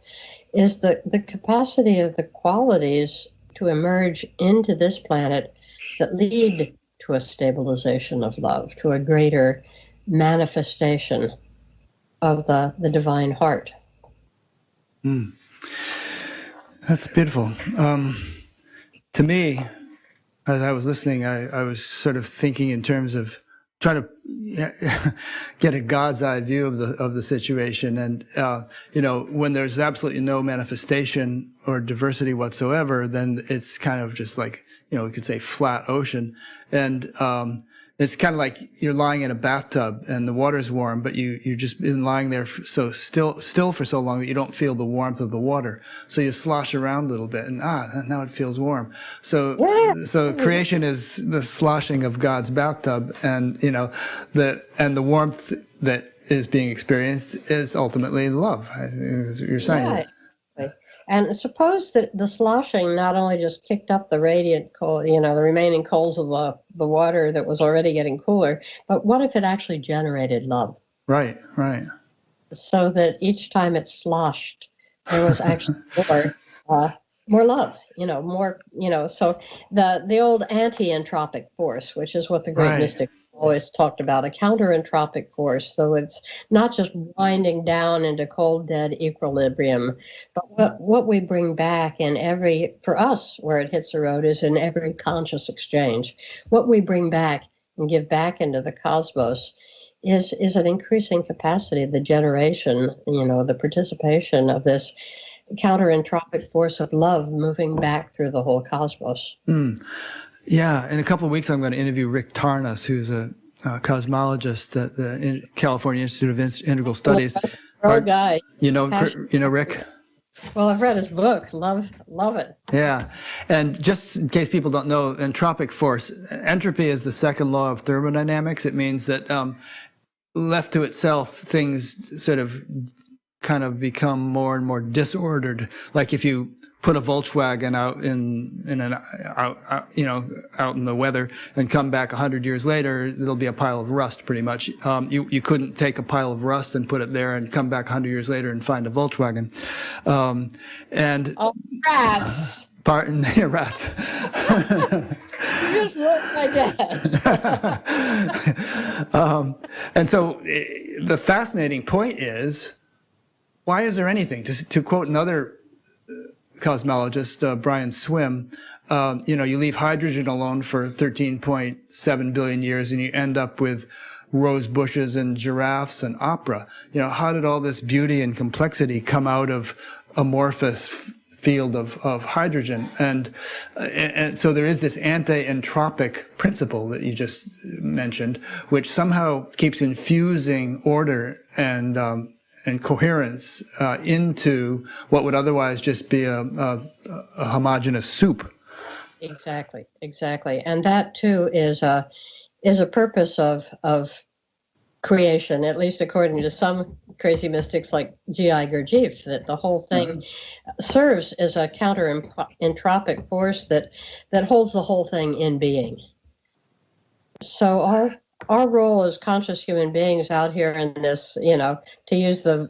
is the capacity of the qualities to emerge into this planet that lead to a stabilization of love, to a greater manifestation of the divine heart. That's beautiful. To me, as I was listening, I was sort of thinking in terms of trying to get a God's eye view of the situation. And, when there's absolutely no manifestation or diversity whatsoever, then it's kind of just like, we could say flat ocean. And it's kind of like you're lying in a bathtub and the water's warm, but you've just been lying there so still for so long that you don't feel the warmth of the water. So you slosh around a little bit and now it feels warm. So creation is the sloshing of God's bathtub, and the warmth that is being experienced is ultimately love. Is what you're saying. Right. And suppose that the sloshing not only just kicked up the radiant coal, the remaining coals of the water that was already getting cooler, but what if it actually generated love? Right. So that each time it sloshed, there was actually more love, more, so the old anti-entropic force, which is what the great mystic always talked about, a counter-entropic force. So it's not just winding down into cold, dead equilibrium, but what we bring back for us, where it hits the road, is in every conscious exchange. What we bring back and give back into the cosmos is an increasing capacity, the generation, the participation of this counter-entropic force of love moving back through the whole cosmos. Yeah, in a couple of weeks, I'm going to interview Rick Tarnas, who's a cosmologist at the California Institute of Integral Studies. Guy. You know Rick? Well, I've read his book. Love it. Yeah, and just in case people don't know, entropic force, entropy is the second law of thermodynamics. It means that left to itself, things sort of kind of become more and more disordered. Like if you put a Volkswagen out out in the weather and come back 100 years later, it'll be a pile of rust pretty much. You couldn't take a pile of rust and put it there and come back 100 years later and find a Volkswagen. Rats. Pardon, rats. You just wrote my dad. And so the fascinating point is, why is there anything? To quote another cosmologist, Brian Swim, you leave hydrogen alone for 13.7 billion years and you end up with rose bushes and giraffes and opera. How did all this beauty and complexity come out of amorphous field of hydrogen? And so there is this anti-entropic principle that you just mentioned, which somehow keeps infusing order and coherence into what would otherwise just be a homogeneous soup. Exactly, and that too is a purpose of creation, at least according to some crazy mystics like G.I. Gurdjieff, that the whole thing serves as a counter-entropic force that holds the whole thing in being. So our role as conscious human beings out here in this, to use the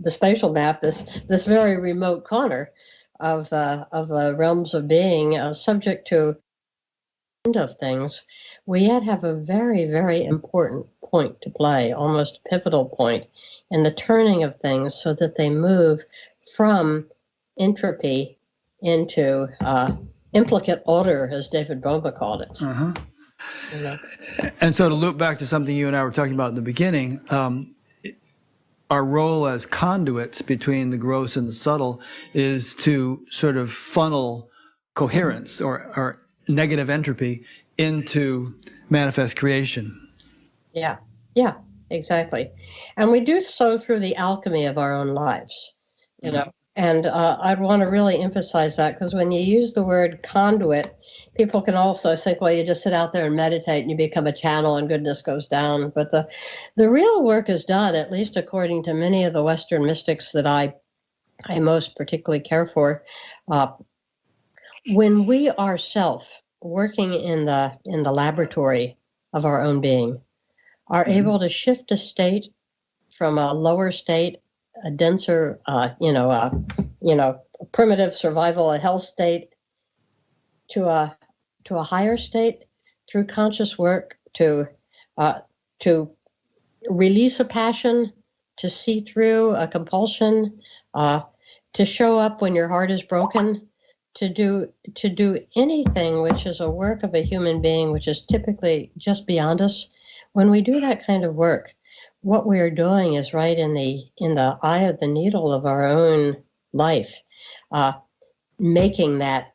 spatial map, this very remote corner of the realms of being, subject to end of things, we yet have a very, very important point to play, almost a pivotal point in the turning of things so that they move from entropy into implicate order, as David Bohm called it. You know? And so to loop back to something you and I were talking about in the beginning, our role as conduits between the gross and the subtle is to sort of funnel coherence or negative entropy into manifest creation. Yeah, yeah, exactly. And we do so through the alchemy of our own lives, you know. And I'd want to really emphasize that, because when you use the word conduit, people can also think, well, you just sit out there and meditate and you become a channel and goodness goes down. But the real work is done, at least according to many of the Western mystics that I most particularly care for, when we ourselves working in the laboratory of our own being are able to shift a state from a lower state, a denser, primitive survival, a health state, to a higher state through conscious work, to release a passion, to see through a compulsion, to show up when your heart is broken, to do anything which is a work of a human being, which is typically just beyond us. When we do that kind of work, what we are doing is right in the eye of the needle of our own life, making that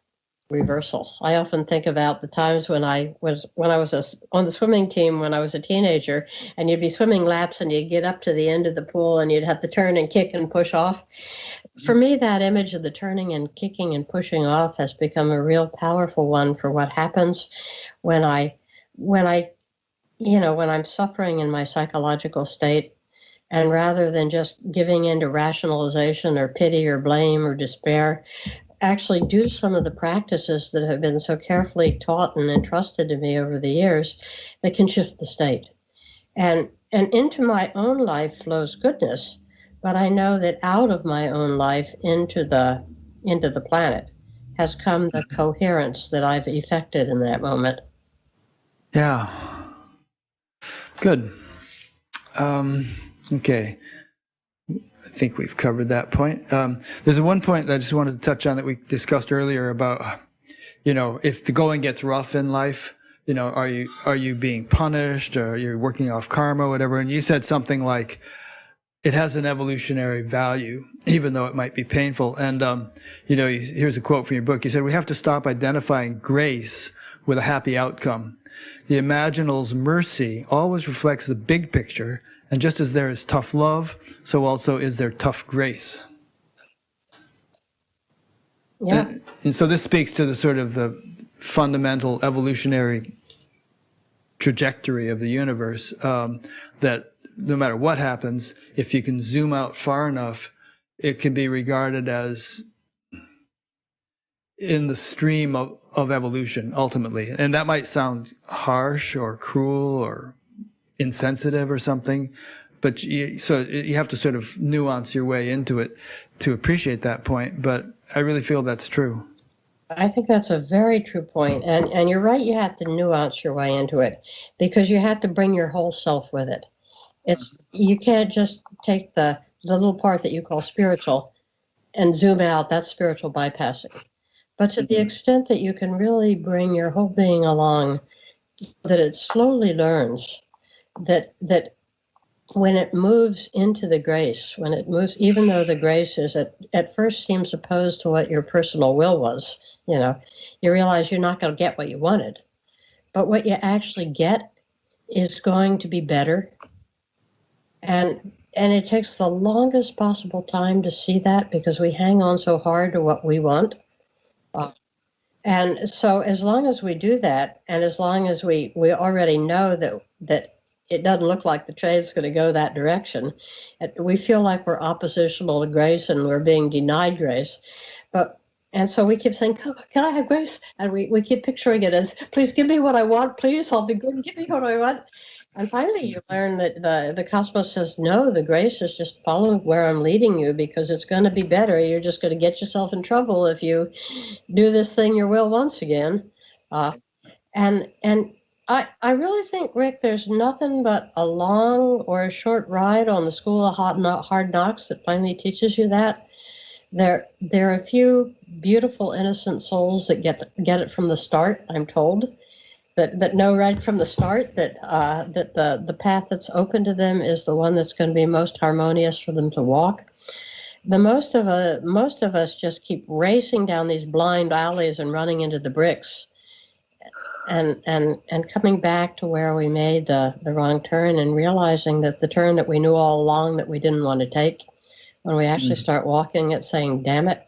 reversal. I often think about the times when I was on the swimming team when I was a teenager, and you'd be swimming laps and you'd get up to the end of the pool and you'd have to turn and kick and push off. For me, that image of the turning and kicking and pushing off has become a real powerful one for what happens when I'm suffering in my psychological state. And rather than just giving into rationalization or pity or blame or despair, actually do some of the practices that have been so carefully taught and entrusted to me over the years that can shift the state. And into my own life flows goodness, but I know that out of my own life into the planet has come the coherence that I've effected in that moment. Yeah. Good. Okay. I think we've covered that point. There's one point that I just wanted to touch on that we discussed earlier about, if the going gets rough in life, are you being punished, or you're working off karma, whatever? And you said something like, it has an evolutionary value, even though it might be painful. And, here's a quote from your book. You said, we have to stop identifying grace with a happy outcome. The imaginal's mercy always reflects the big picture, and just as there is tough love, so also is there tough grace. Yeah. And so this speaks to the sort of the fundamental evolutionary trajectory of the universe, that no matter what happens, if you can zoom out far enough, it can be regarded as in the stream of evolution, ultimately. And that might sound harsh or cruel or insensitive or something, but you have to sort of nuance your way into it to appreciate that point. But I really feel that's true. I think that's a very true point. And you're right, you have to nuance your way into it, because you have to bring your whole self with it. You can't just take the little part that you call spiritual and zoom out. That's spiritual bypassing. But to the extent that you can really bring your whole being along, that it slowly learns that when it moves into the grace, when it moves, even though the grace is at first seems opposed to what your personal will was, you realize you're not going to get what you wanted. But what you actually get is going to be better. And it takes the longest possible time to see that, because we hang on so hard to what we want. And so as long as we do that, and as long as we already know that it doesn't look like the train's going to go that direction, we feel like we're oppositional to grace and we're being denied grace. And so we keep saying, can I have grace? And we keep picturing it as, please give me what I want, please, I'll be good, give me what I want. And finally, you learn that the cosmos says, no, the grace is just following where I'm leading you, because it's going to be better. You're just going to get yourself in trouble if you do this thing your will wants again. And I really think, Rick, there's nothing but a long or a short ride on the school of hard knocks that finally teaches you that. There are a few beautiful, innocent souls that get it from the start, I'm told. that know right from the start that that the path that's open to them is the one that's going to be most harmonious for them to walk. The most of us just keep racing down these blind alleys and running into the bricks, and coming back to where we made the wrong turn and realizing that the turn that we knew all along that we didn't want to take, when we actually start walking it, saying, damn it,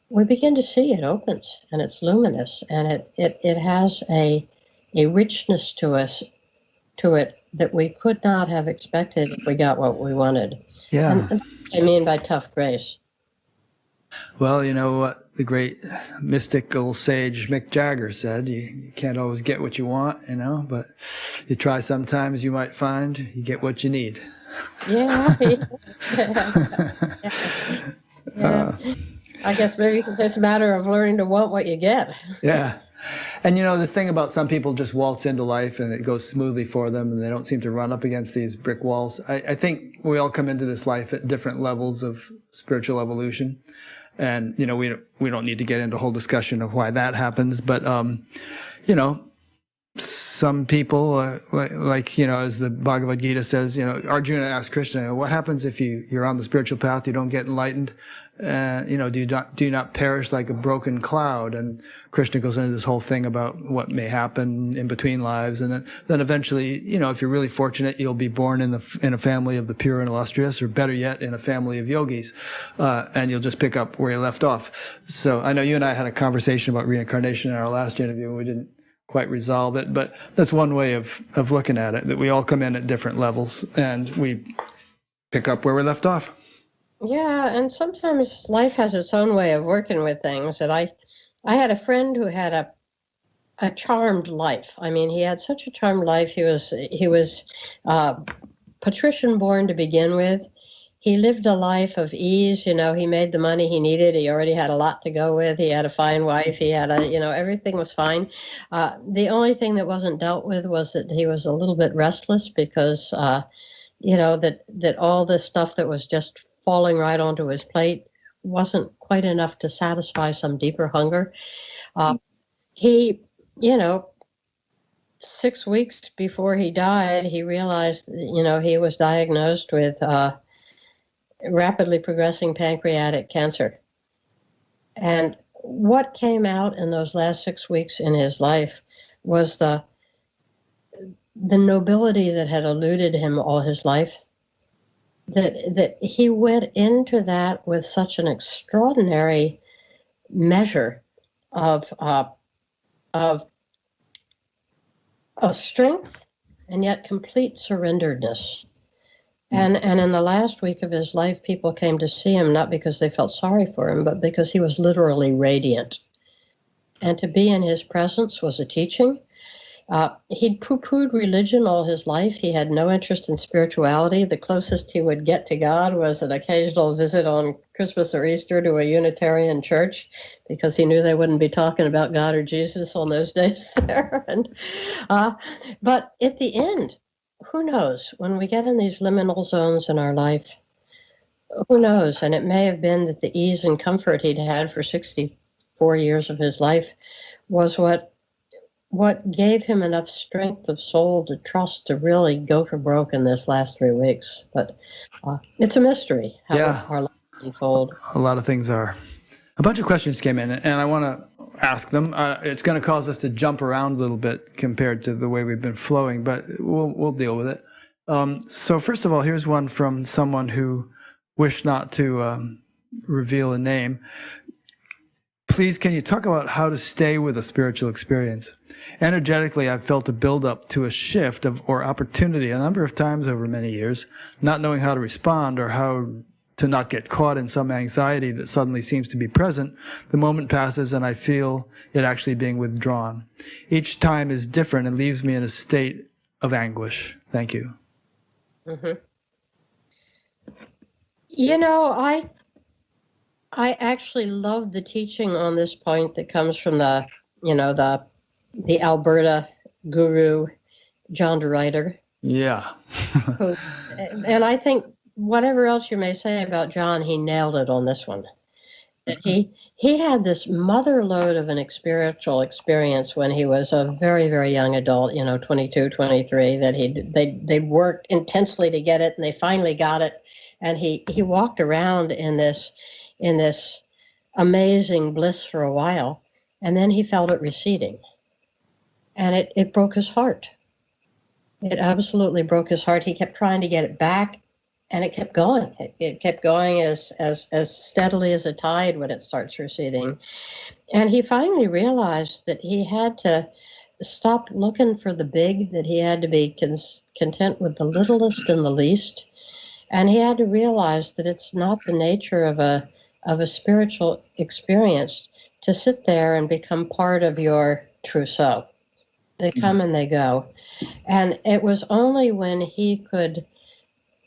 we begin to see it opens and it's luminous and it has a richness to it that we could not have expected if we got what we wanted. Yeah. And that's what I mean by tough grace. Well, you know what the great mystical sage Mick Jagger said, you can't always get what you want, but you try sometimes, you might find you get what you need. Yeah. Yeah. I guess maybe it's a matter of learning to want what you get. Yeah. And the thing about some people just waltz into life and it goes smoothly for them and they don't seem to run up against these brick walls. I think we all come into this life at different levels of spiritual evolution. And, we don't need to get into a whole discussion of why that happens. But, some people, as the Bhagavad Gita says, Arjuna asked Krishna, what happens if you're on the spiritual path, you don't get enlightened? Do you not perish like a broken cloud? And Krishna goes into this whole thing about what may happen in between lives. And then eventually, if you're really fortunate, you'll be born in a family of the pure and illustrious, or better yet, in a family of yogis. And you'll just pick up where you left off. So I know you and I had a conversation about reincarnation in our last interview, and we didn't quite resolve it, but that's one way of looking at it, that we all come in at different levels and we pick up where we left off. Yeah, and sometimes life has its own way of working with things. And I had a friend who had a charmed life. I mean, he had such a charmed life. He was patrician born to begin with. He lived a life of ease. He made the money he needed. He already had a lot to go with. He had a fine wife. He had everything was fine. The only thing that wasn't dealt with was that he was a little bit restless because, that all this stuff that was just falling right onto his plate wasn't quite enough to satisfy some deeper hunger. He, 6 weeks before he died, he realized, he was diagnosed with rapidly progressing pancreatic cancer. And what came out in those last 6 weeks in his life was the nobility that had eluded him all his life. That he went into that with such an extraordinary measure of strength and yet complete surrenderedness. And in the last week of his life, people came to see him not because they felt sorry for him, but because he was literally radiant. And to be in his presence was a teaching. He'd poo-pooed religion all his life. He had no interest in spirituality. The closest he would get to God was an occasional visit on Christmas or Easter to a Unitarian church, because he knew they wouldn't be talking about God or Jesus on those days there. But at the end, who knows? When we get in these liminal zones in our life, who knows? And it may have been that the ease and comfort he'd had for 64 years of his life was what gave him enough strength of soul to trust to really go for broke in this last 3 weeks. But it's a mystery how our lives unfold. A lot of things are. A bunch of questions came in, and I want to ask them. It's going to cause us to jump around a little bit compared to the way we've been flowing, but we'll deal with it. So first of all, here's one from someone who wished not to reveal a name. Please, can you talk about how to stay with a spiritual experience? Energetically, I've felt a build-up to a shift or opportunity a number of times over many years, not knowing how to respond or how to not get caught in some anxiety that suddenly seems to be present. The moment passes and I feel it actually being withdrawn. Each time is different and leaves me in a state of anguish. Thank you. Mm-hmm. I actually love the teaching on this point that comes from the Alberta guru, John DeRuyter. Yeah. And I think whatever else you may say about John, he nailed it on this one. that he had this mother lode of an spiritual experience when he was a very, very young adult, 22, 23, that they worked intensely to get it, and they finally got it. And he walked around in this amazing bliss for a while, and then he felt it receding. And it broke his heart. It absolutely broke his heart. He kept trying to get it back, and it kept going. It kept going as steadily as a tide when it starts receding. And he finally realized that he had to stop looking for the big, that he had to be content with the littlest and the least. And he had to realize that it's not the nature of a spiritual experience to sit there and become part of your trousseau. They come and they go. And it was only when he could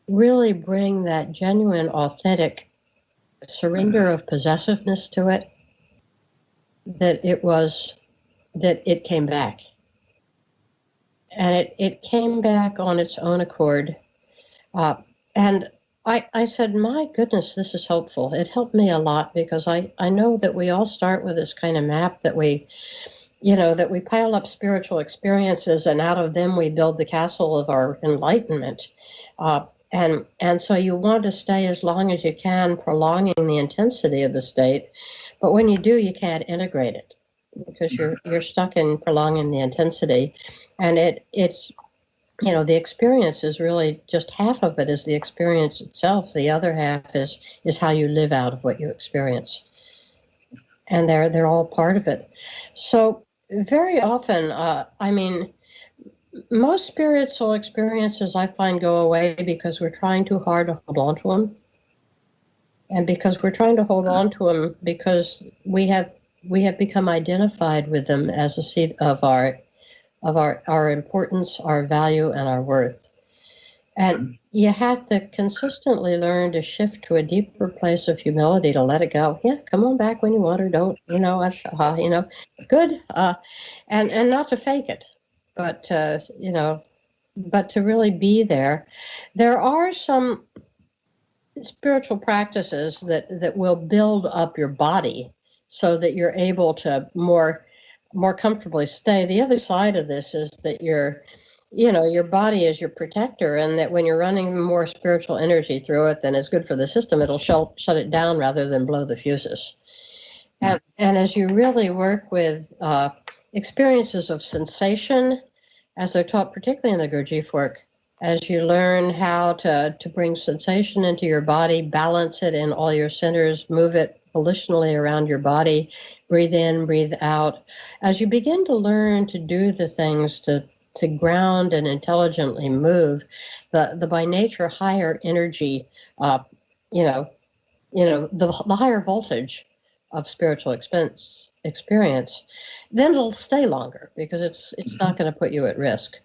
really bring that genuine, authentic surrender of possessiveness to it that it came back. And it came back on its own accord. And I said, my goodness, this is hopeful. It helped me a lot, because I know that we all start with this kind of map that we pile up spiritual experiences, and out of them we build the castle of our enlightenment. And so you want to stay as long as you can, prolonging the intensity of the state. But when you do, you can't integrate it, because you're stuck in prolonging the intensity. And it's the experience is really just half of it is the experience itself. The other half is how you live out of what you experience. And they're all part of it. So very often, most spiritual experiences I find go away because we're trying too hard to hold on to them. And because we're trying to hold on to them because we have become identified with them as a seat of our importance, our value, and our worth. And you have to consistently learn to shift to a deeper place of humility, to let it go. Yeah, come on back when you want, or don't. Good. And not to fake it, but to really be there. There are some spiritual practices that will build up your body so that you're able to more comfortably stay. The other side of this is that your body is your protector, and that when you're running more spiritual energy through it than is good for the system, it'll shut it down rather than blow the fuses. And as you really work with experiences of sensation, as they're taught particularly in the Gurdjieff work, as you learn how to bring sensation into your body, balance it in all your centers, move it volitionally around your body, breathe in, breathe out. As you begin to learn to do the things to ground and intelligently move, the by nature higher energy, the higher voltage of spiritual experience, then it'll stay longer, because it's not going to put you at risk.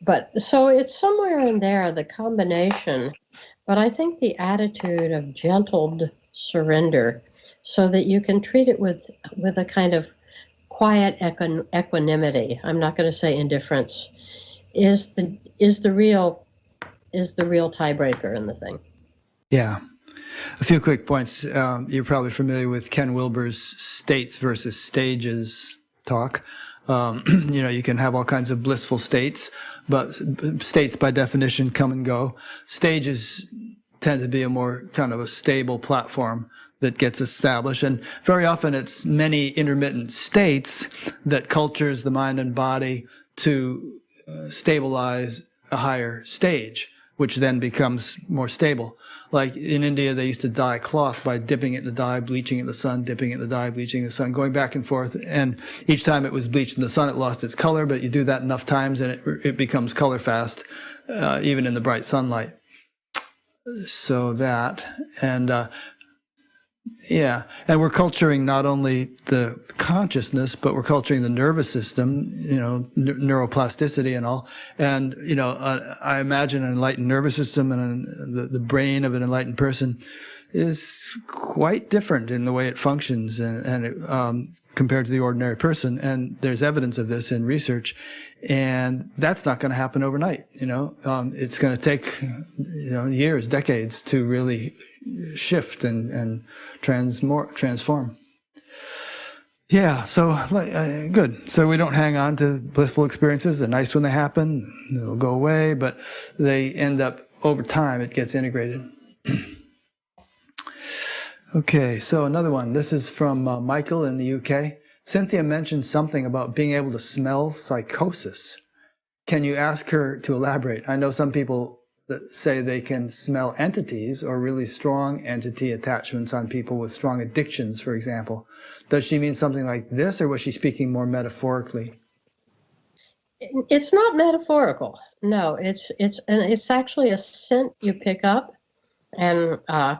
But so it's somewhere in there, the combination. But I think the attitude of gentled surrender, so that you can treat it with a kind of quiet equanimity. I'm not going to say indifference. Is the real tiebreaker in the thing. Yeah. A few quick points. You're probably familiar with Ken Wilber's states versus stages talk. You can have all kinds of blissful states, but states by definition come and go. Stages tend to be a more kind of a stable platform that gets established. And very often it's many intermittent states that cultures the mind and body to stabilize a higher stage, which then becomes more stable. Like in India, they used to dye cloth by dipping it in the dye, bleaching it in the sun, dipping it in the dye, bleaching it in the sun, going back and forth. And each time it was bleached in the sun, it lost its color, but you do that enough times and it becomes color fast, even in the bright sunlight. So that, and and we're culturing not only the consciousness, but we're culturing the nervous system, neuroplasticity and all. And, I imagine an enlightened nervous system and the brain of an enlightened person is quite different in the way it functions and compared to the ordinary person. And there's evidence of this in research. And that's not going to happen overnight. It's going to take, years, decades to really shift and transform. Yeah, so good. So we don't hang on to blissful experiences. They're nice when they happen. They'll go away, but they end up, over time, it gets integrated. Okay, so another one. This is from Michael in the UK. Cynthia mentioned something about being able to smell psychosis. Can you ask her to elaborate? I know some people that say they can smell entities or really strong entity attachments on people with strong addictions, for example. Does she mean something like this, or was she speaking more metaphorically? It's not metaphorical. No, it's actually a scent you pick up. And one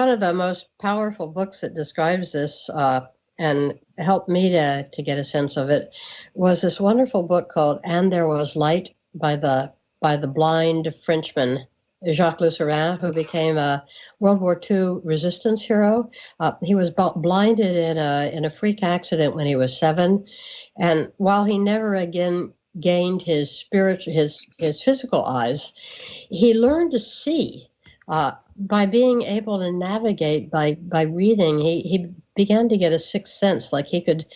of the most powerful books that describes this and helped me to get a sense of it was this wonderful book called "And There Was Light" by the blind Frenchman Jacques Lucérin, who became a World War II resistance hero. He was blinded in a freak accident when he was 7, and while he never again gained his physical eyes, he learned to see by being able to navigate by reading. He began to get a sixth sense, like he could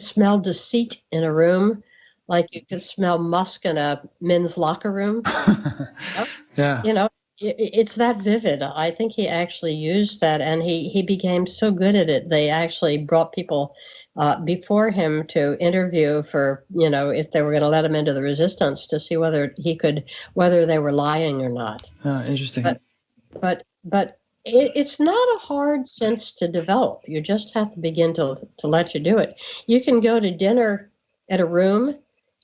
smell deceit in a room, like you could smell musk in a men's locker room. Yeah. It's that vivid. I think he actually used that, and he became so good at it. They actually brought people before him to interview for, if they were going to let him into the resistance, to see whether they were lying or not. Interesting. But it's not a hard sense to develop. You just have to begin to let you do it. You can go to dinner at a room,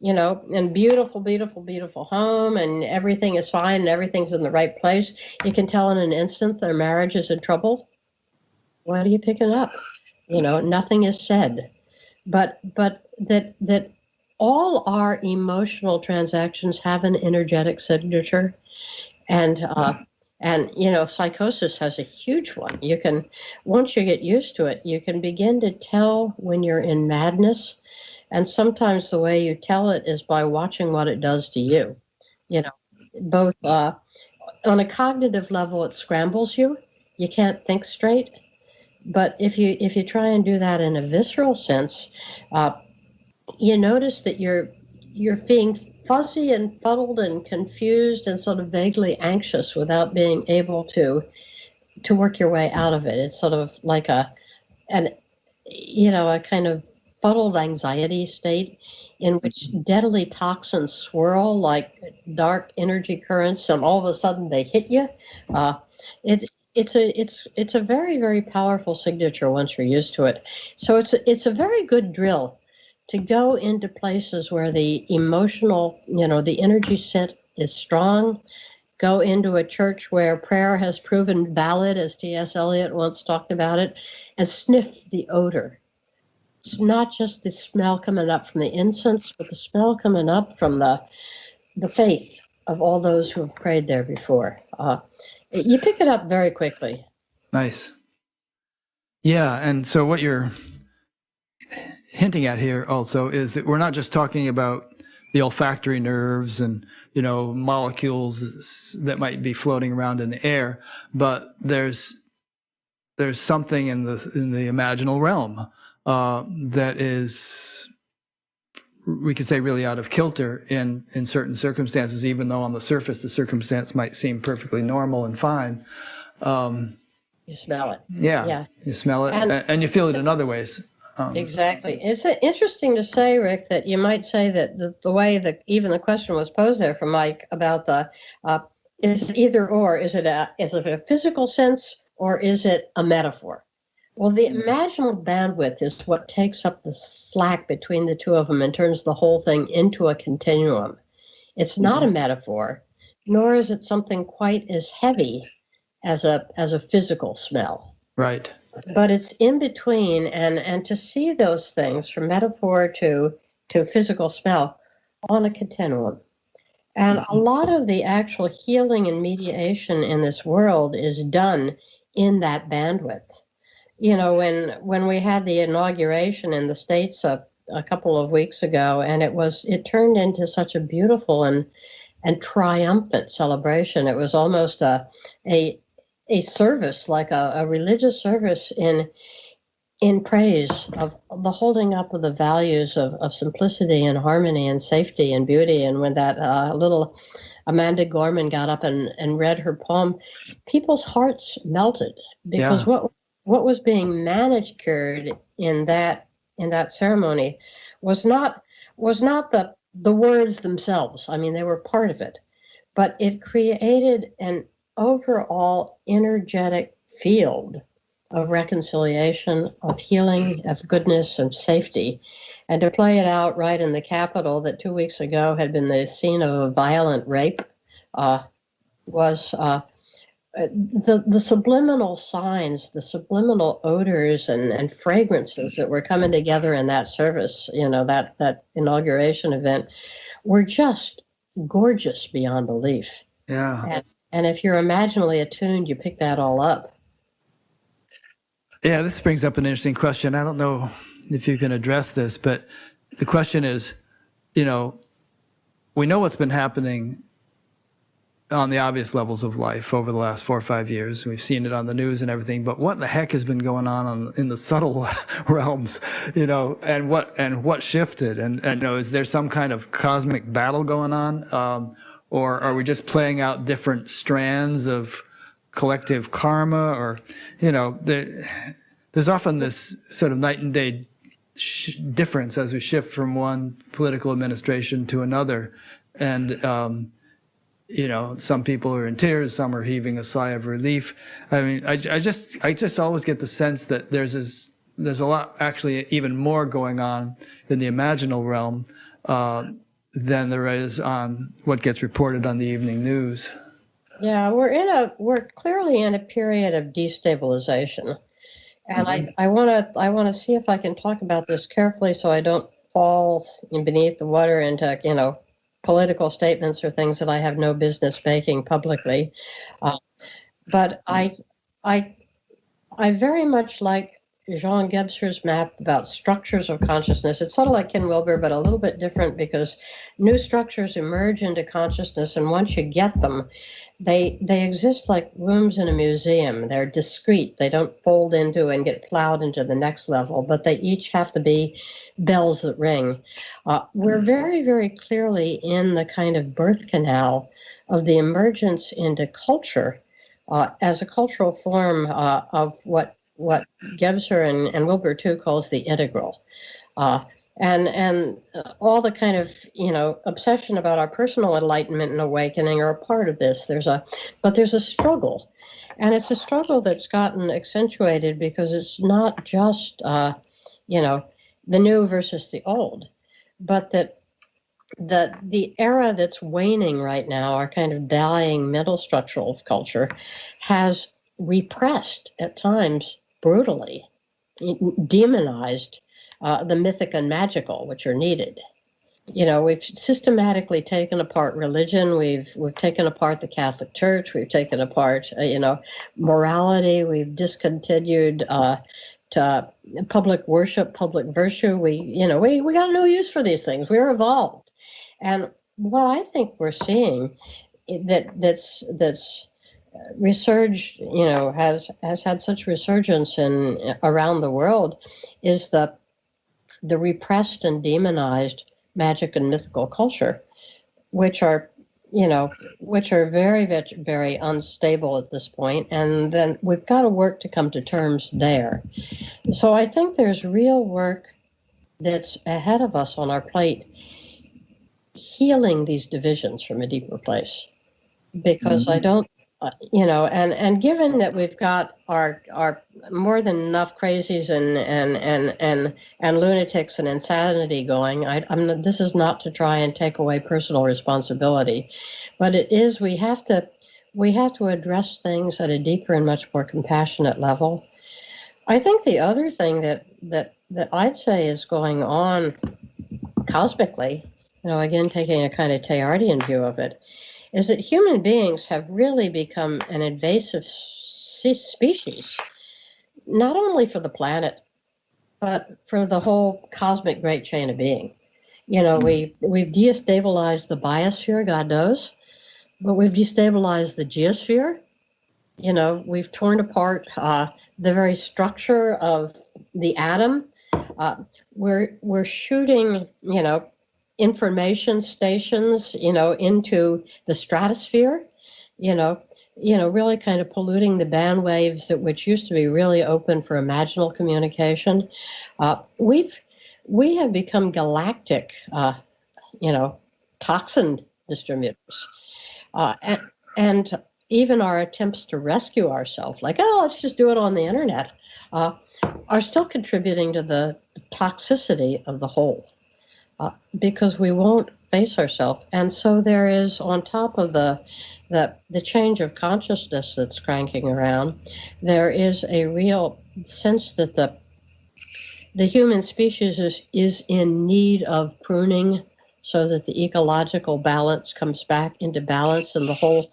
and beautiful, beautiful, beautiful home, and everything is fine and everything's in the right place. You can tell in an instant their marriage is in trouble. Why do you pick it up? Nothing is said. But that all our emotional transactions have an energetic signature, and psychosis has a huge one. You can, once you get used to it, you can begin to tell when you're in madness. And sometimes the way you tell it is by watching what it does to you. Both on a cognitive level, it scrambles you. You can't think straight. But if you try and do that in a visceral sense, you notice that you're being fuzzy and fuddled and confused and sort of vaguely anxious without being able to work your way out of it. It's sort of like a kind of fuddled anxiety state in which deadly toxins swirl like dark energy currents, and all of a sudden they hit you. It's a very, very powerful signature once you're used to it. So it's a very good drill to go into places where the emotional, the energy set is strong. Go into a church where prayer has proven valid, as T.S. Eliot once talked about it, and sniff the odor. It's not just the smell coming up from the incense, but the smell coming up from the faith of all those who have prayed there before. You pick it up very quickly. Nice. Yeah, and so what you're hinting at here also is that we're not just talking about the olfactory nerves and molecules that might be floating around in the air, but there's something in the imaginal realm that is, we could say, really out of kilter in certain circumstances, even though on the surface the circumstance might seem perfectly normal and fine. You smell it. Yeah. You smell it, and you feel it in other ways. Exactly. It's interesting to say, Rick, that you might say that the way that even the question was posed there from Mike about is it either or? Is it a physical sense, or is it a metaphor? Well, the imaginal bandwidth is what takes up the slack between the two of them and turns the whole thing into a continuum. It's not a metaphor, nor is it something quite as heavy as a physical smell. Right. But it's in between, and to see those things from metaphor to physical smell on a continuum. And a lot of the actual healing and mediation in this world is done in that bandwidth. When we had the inauguration in the States a couple of weeks ago, and it turned into such a beautiful and triumphant celebration. It was almost a a service, like a religious service in praise of the holding up of the values of simplicity and harmony and safety and beauty. And when that little Amanda Gorman got up and read her poem, people's hearts melted because Yeah. what was being manicured in that ceremony was not the words themselves. I mean, they were part of it, but it created an overall energetic field of reconciliation, of healing, of goodness, and safety. And to play it out right in the Capitol, that 2 weeks ago had been the scene of a violent rape, was the subliminal signs, the subliminal odors and fragrances that were coming together in that service, that inauguration event, were just gorgeous beyond belief. Yeah. And if you're imaginally attuned, you pick that all up. Yeah, this brings up an interesting question. I don't know if you can address this, but the question is, we know what's been happening on the obvious levels of life over the last 4 or 5 years. We've seen it on the news and everything, but what the heck has been going on in the subtle realms, and what shifted? And is there some kind of cosmic battle going on? Or are we just playing out different strands of collective karma? Or, there's often this sort of night and day difference as we shift from one political administration to another. And, some people are in tears, some are heaving a sigh of relief. I mean, I just always get the sense that there's a lot, actually even more going on in the imaginal realm than there is on what gets reported on the evening news. Yeah, we're clearly in a period of destabilization. And I want to see if I can talk about this carefully so I don't fall beneath the water into, political statements or things that I have no business making publicly. But I very much like Jean Gebser's map about structures of consciousness. It's sort of like Ken Wilber, but a little bit different because new structures emerge into consciousness, and once you get them, they exist like rooms in a museum. They're discrete. They don't fold into and get plowed into the next level, but they each have to be bells that ring. We're very, very clearly in the kind of birth canal of the emergence into culture as a cultural form of what Gebser and Wilber too calls the integral. And all the kind of, obsession about our personal enlightenment and awakening are a part of this. But there's a struggle. And it's a struggle that's gotten accentuated because it's not just, the new versus the old, but that the era that's waning right now, our kind of dying middle structure of culture, has repressed at times brutally, demonized the mythic and magical, which are needed. We've systematically taken apart religion. We've taken apart the Catholic Church. We've taken apart, morality. We've discontinued to public worship, public virtue. We got no use for these things. We're evolved, and what I think we're seeing that's resurged, has had such resurgence around the world, is the repressed and demonized magic and mythical culture, which are very, very, very unstable at this point. And then we've got to work to come to terms there. So I think there's real work that's ahead of us on our plate, healing these divisions from a deeper place. Because I don't, and given that we've got our more than enough crazies and lunatics and insanity going, this is not to try and take away personal responsibility, but it is, we have to address things at a deeper and much more compassionate level. I think the other thing that I'd say is going on cosmically, again taking a kind of Teilhardian view of it, is that human beings have really become an invasive species, not only for the planet, but for the whole cosmic great chain of being. We've destabilized the biosphere, God knows, but we've destabilized the geosphere, We've torn apart the very structure of the atom. We're shooting, information stations, into the stratosphere. You know, really kind of polluting the band waves which used to be really open for imaginal communication. We have become galactic, toxin distributors, and even our attempts to rescue ourselves, like, oh, let's just do it on the internet, are still contributing to the toxicity of the whole, because we won't face ourselves. And so there is, on top of the change of consciousness that's cranking around, there is a real sense that the human species is in need of pruning so that the ecological balance comes back into balance and the whole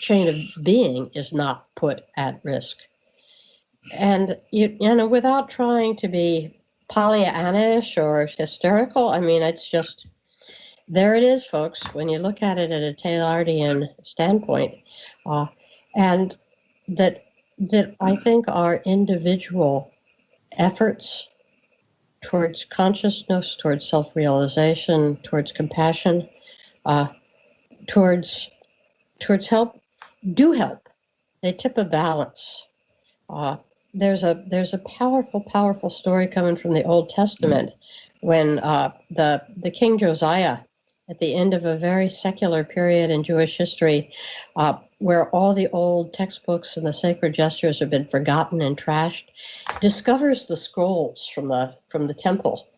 chain of being is not put at risk. And without trying to be Pollyannish or hysterical, I mean, it's just, there it is, folks, when you look at it at a Taylorian standpoint. And that I think our individual efforts towards consciousness, towards self-realization, towards compassion, towards help, do help. They tip a balance. There's a powerful story coming from the Old Testament when the King Josiah, at the end of a very secular period in Jewish history, where all the old textbooks and the sacred gestures have been forgotten and trashed, discovers the scrolls from the temple.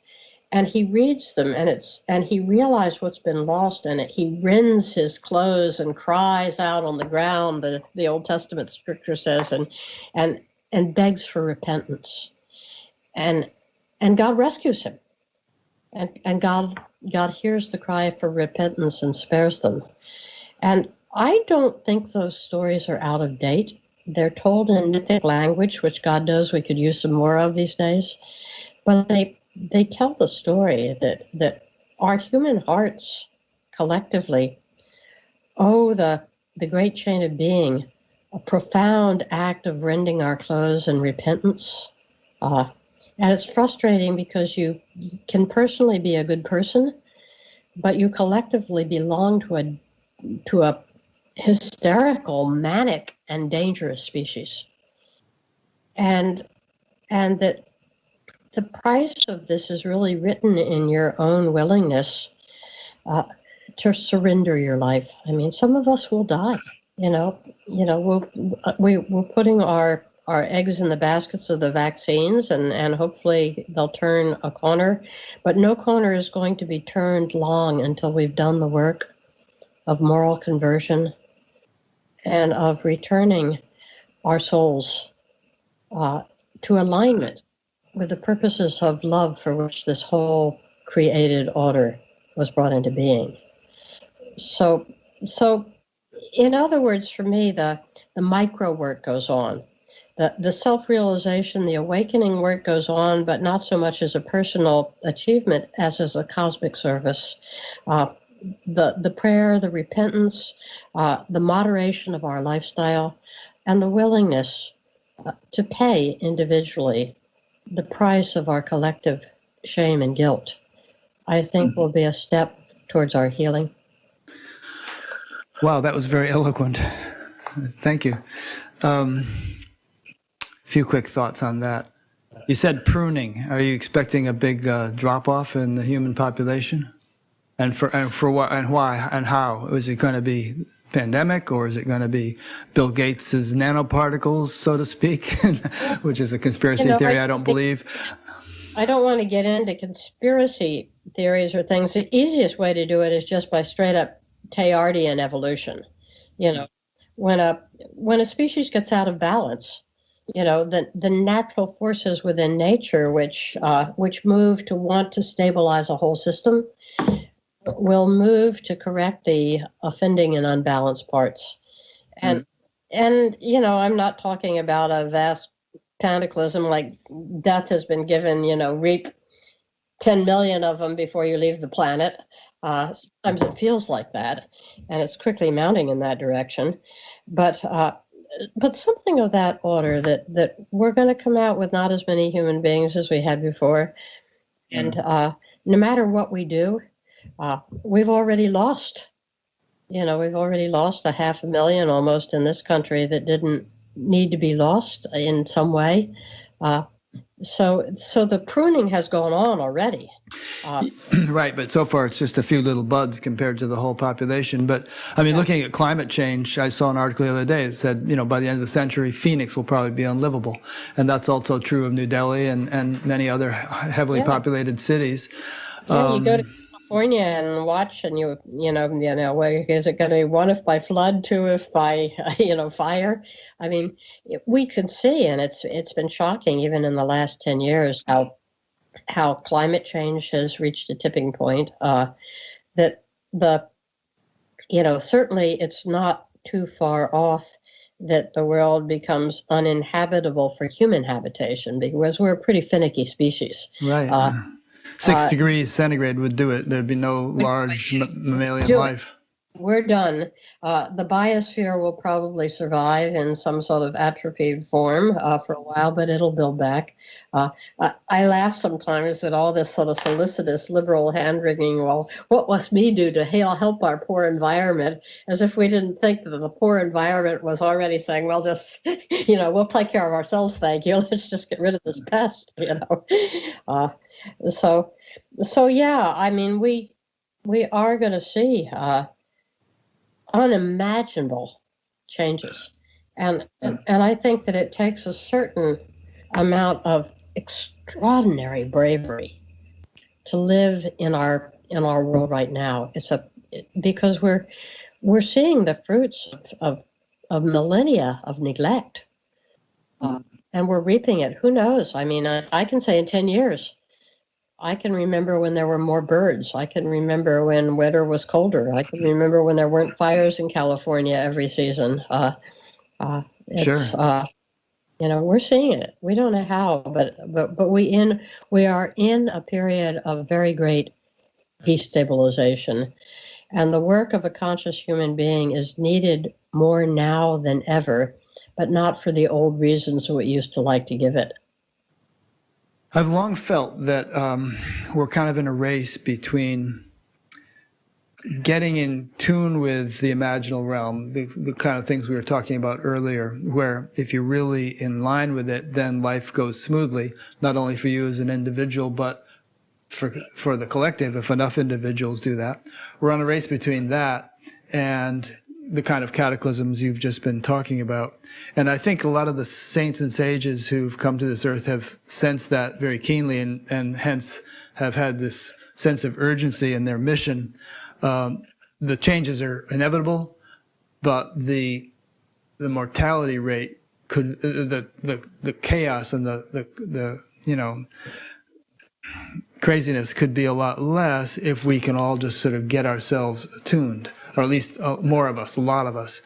And he reads them, and he realizes what's been lost in it. He rends his clothes and cries out on the ground, the Old Testament scripture says, and begs for repentance. And God rescues him. And God hears the cry for repentance and spares them. And I don't think those stories are out of date. They're told in mythic language, which God knows we could use some more of these days. But they tell the story that our human hearts collectively owe the great chain of being a profound act of rending our clothes and repentance. And it's frustrating because you can personally be a good person, but you collectively belong to a hysterical, manic, and dangerous species. And that the price of this is really written in your own willingness to surrender your life. I mean, some of us will die. We're putting our eggs in the baskets of the vaccines, and hopefully they'll turn a corner. But no corner is going to be turned long until we've done the work of moral conversion and of returning our souls to alignment with the purposes of love for which this whole created order was brought into being. So in other words, for me, the micro work goes on. The self-realization, the awakening work goes on, but not so much as a personal achievement as a cosmic service. The prayer, the repentance, the moderation of our lifestyle, and the willingness to pay individually the price of our collective shame and guilt, I think will be a step towards our healing. Wow, that was very eloquent. Thank you. A few quick thoughts on that. You said pruning. Are you expecting a big drop-off in the human population? And for what and why and how? Is it going to be pandemic, or is it going to be Bill Gates's nanoparticles, so to speak, which is a conspiracy theory I don't believe? I don't want to get into conspiracy theories or things. The easiest way to do it is just by straight up Teilhardian evolution. When a species gets out of balance, the natural forces within nature which move to want to stabilize a whole system will move to correct the offending and unbalanced parts. And I'm not talking about a vast cataclysm like death has been given, reap 10 million of them before you leave the planet. Sometimes it feels like that, and it's quickly mounting in that direction. But something of that order, that we're going to come out with not as many human beings as we had before, and no matter what we do, we've already lost. We've already lost 500,000 almost in this country that didn't need to be lost in some way. So the pruning has gone on already. Right, but so far it's just a few little buds compared to the whole population. But I mean, looking at climate change, I saw an article the other day that said, by the end of the century, Phoenix will probably be unlivable. And that's also true of New Delhi and many other heavily populated cities. Yeah, you go to California and watch, and is it going to be one if by flood, two if by fire? I mean, we can see, and it's been shocking even in the last 10 years how climate change has reached a tipping point. That certainly it's not too far off that the world becomes uninhabitable for human habitation, because we're a pretty finicky species. Right. 6 degrees centigrade would do it. There'd be no large mammalian life. We're done. The biosphere will probably survive in some sort of atrophied form for a while, but it'll build back. I laugh sometimes at all this sort of solicitous liberal hand-wringing, well, what must we do to help our poor environment, as if we didn't think that the poor environment was already saying, well, just, we'll take care of ourselves, thank you. Let's just get rid of this pest, So yeah, I mean, we are going to see unimaginable changes, and I think that it takes a certain amount of extraordinary bravery to live in our world right now. Because we're seeing the fruits of millennia of neglect, and we're reaping it. Who knows? I mean, I can say in 10 years. I can remember when there were more birds. I can remember when winter was colder. I can remember when there weren't fires in California every season. Sure. We're seeing it. We don't know how, but we are in a period of very great destabilization, and the work of a conscious human being is needed more now than ever, but not for the old reasons we used to like to give it. I've long felt that we're kind of in a race between getting in tune with the imaginal realm, the kind of things we were talking about earlier, where if you're really in line with it, then life goes smoothly, not only for you as an individual, but for the collective, if enough individuals do that. We're on a race between that and the kind of cataclysms you've just been talking about. And I think a lot of the saints and sages who've come to this earth have sensed that very keenly, and hence have had this sense of urgency in their mission. The changes are inevitable, but the mortality rate could, the chaos and the craziness could be a lot less if we can all just sort of get ourselves attuned, or at least more of us, a lot of us.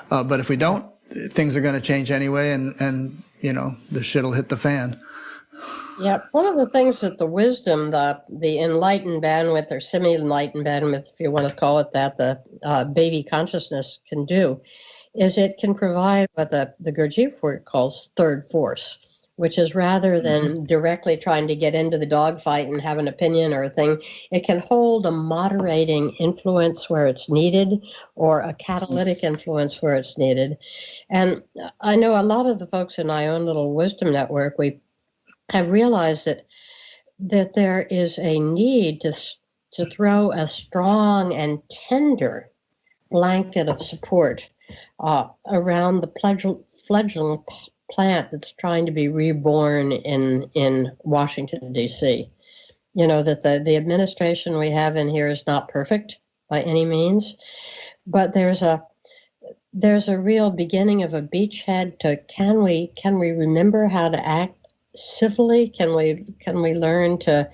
But if we don't, things are going to change anyway, and the shit will hit the fan. Yeah, one of the things that the wisdom, the enlightened bandwidth, or semi-enlightened bandwidth, if you want to call it that, the baby consciousness can do, is it can provide what the Gurdjieff word calls third force, which is, rather than directly trying to get into the dogfight and have an opinion or a thing, it can hold a moderating influence where it's needed, or a catalytic influence where it's needed. And I know a lot of the folks in my own little wisdom network, we have realized that there is a need to throw a strong and tender blanket of support around the fledgling plant that's trying to be reborn in Washington, D.C. That the administration we have in here is not perfect by any means, but there's a real beginning of a beachhead to can we remember how to act civilly? Can we learn to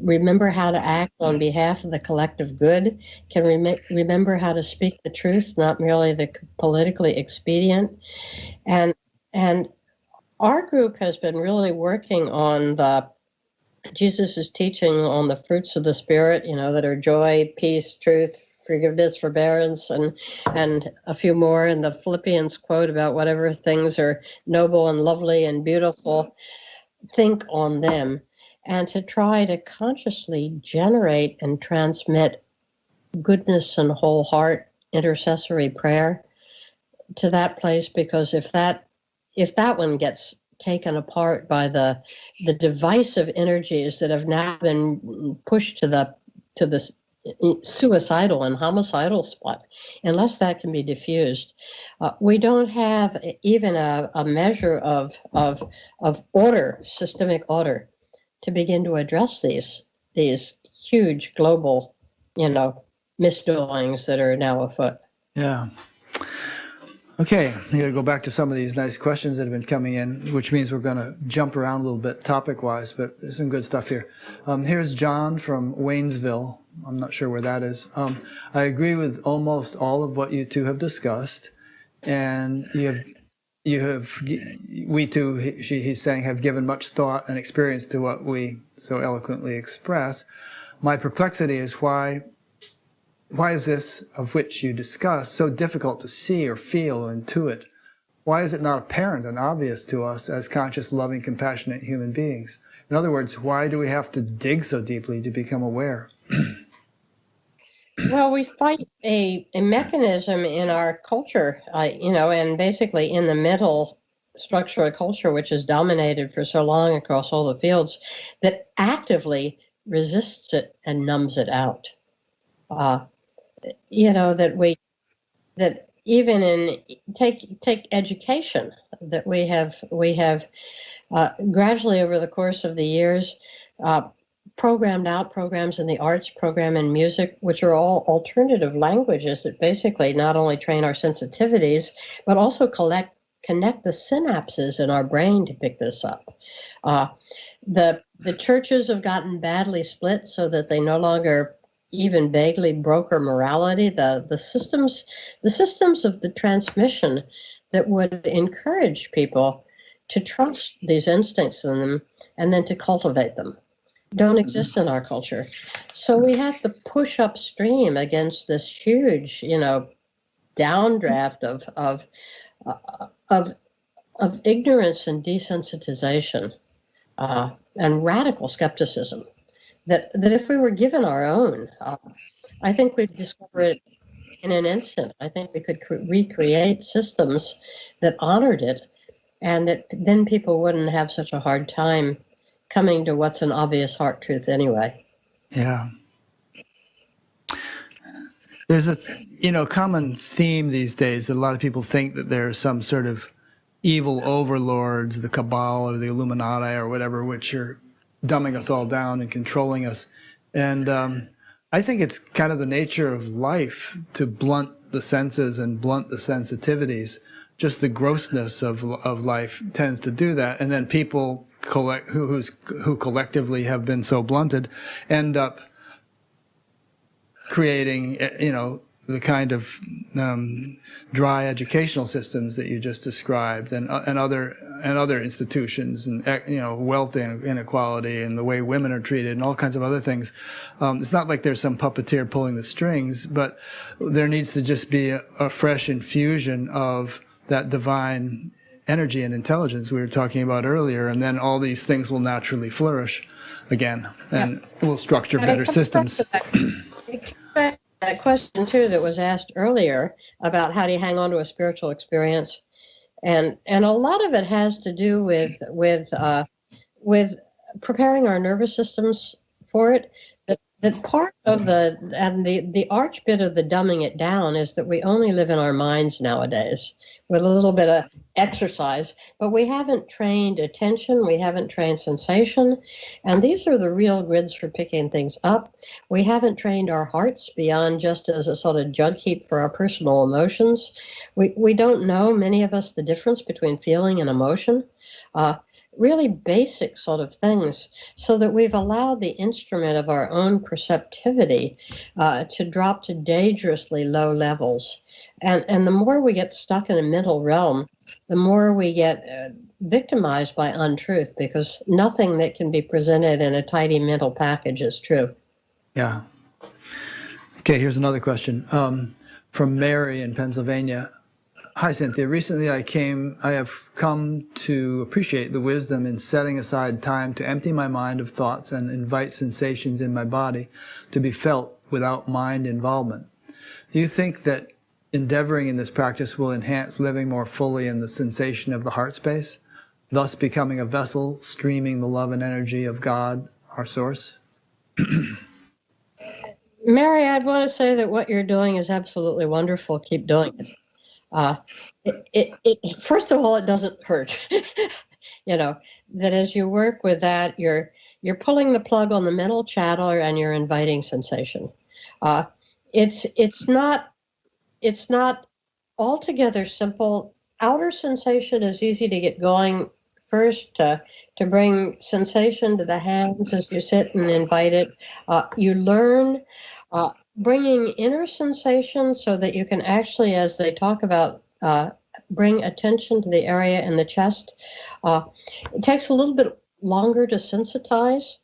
remember how to act on behalf of the collective good? Can we remember how to speak the truth, not merely the politically expedient? And our group has been really working on the Jesus' teaching on the fruits of the Spirit, that are joy, peace, truth, forgiveness, forbearance, and a few more in the Philippians quote about whatever things are noble and lovely and beautiful, think on them, and to try to consciously generate and transmit goodness and whole heart intercessory prayer to that place, because if that one gets taken apart by the divisive energies that have now been pushed to the suicidal and homicidal spot, unless that can be diffused, we don't have even a measure of order, systemic order, to begin to address these huge global, misdoings that are now afoot. Yeah. Okay, I'm going to go back to some of these nice questions that have been coming in, which means we're going to jump around a little bit topic-wise, but there's some good stuff here. Here's John from Waynesville. I'm not sure where that is. I agree with almost all of what you two have discussed, and we two, he's saying, have given much thought and experience to what we so eloquently express. My perplexity is why is this, of which you discuss, so difficult to see or feel or intuit? Why is it not apparent and obvious to us as conscious, loving, compassionate human beings? In other words, why do we have to dig so deeply to become aware? Well, we fight a mechanism in our culture, and basically in the mental structure of culture, which has dominated for so long across all the fields, that actively resists it and numbs it out. That even in take education, that we have gradually over the course of the years programmed out programs in the arts, program in music, which are all alternative languages that basically not only train our sensitivities, but also connect the synapses in our brain to pick this up. The churches have gotten badly split so that they no longer even vaguely broker morality. The systems of the transmission that would encourage people to trust these instincts in them and then to cultivate them don't exist in our culture. So we have to push upstream against this huge, downdraft of ignorance and desensitization and radical skepticism. That if we were given our own, I think we'd discover it in an instant. I think we could recreate systems that honored it, and that then people wouldn't have such a hard time coming to what's an obvious heart truth anyway. Yeah. There's a common theme these days that a lot of people think that there's some sort of evil overlords, the Cabal or the Illuminati or whatever, which are dumbing us all down and controlling us. And I think it's kind of the nature of life to blunt the senses and blunt the sensitivities. Just the grossness of life tends to do that. And then people who collectively have been so blunted end up creating, the kind of dry educational systems that you just described, and other institutions, and wealth inequality, and the way women are treated, and all kinds of other things. It's not like there's some puppeteer pulling the strings, but there needs to just be a fresh infusion of that divine energy and intelligence we were talking about earlier, and then all these things will naturally flourish again, and we'll structure better systems. That question too that was asked earlier about how do you hang on to a spiritual experience, and a lot of it has to do with preparing our nervous systems for it. That part of the arch bit of the dumbing it down is that we only live in our minds nowadays with a little bit of exercise, but we haven't trained attention, we haven't trained sensation, and these are the real grids for picking things up. We haven't trained our hearts beyond just as a sort of jug heap for our personal emotions. We don't know, many of us, the difference between feeling and emotion. Really basic sort of things, so that we've allowed the instrument of our own perceptivity to drop to dangerously low levels. And the more we get stuck in a mental realm, the more we get victimized by untruth, because nothing that can be presented in a tidy mental package is true. Yeah. Okay, here's another question from Mary in Pennsylvania. Hi, Cynthia. Recently I have come to appreciate the wisdom in setting aside time to empty my mind of thoughts and invite sensations in my body to be felt without mind involvement. Do you think that endeavoring in this practice will enhance living more fully in the sensation of the heart space, thus becoming a vessel streaming the love and energy of God, our source? Mary, I'd want to say that what you're doing is absolutely wonderful. Keep doing it. First of all, it doesn't hurt. That as you work with that, you're pulling the plug on the mental chatter and you're inviting sensation. It's not altogether simple. Outer sensation is easy to get going. First, to bring sensation to the hands as you sit and invite it. You learn bringing inner sensation so that you can actually, as they talk about, bring attention to the area in the chest. It takes a little bit longer to sensitize,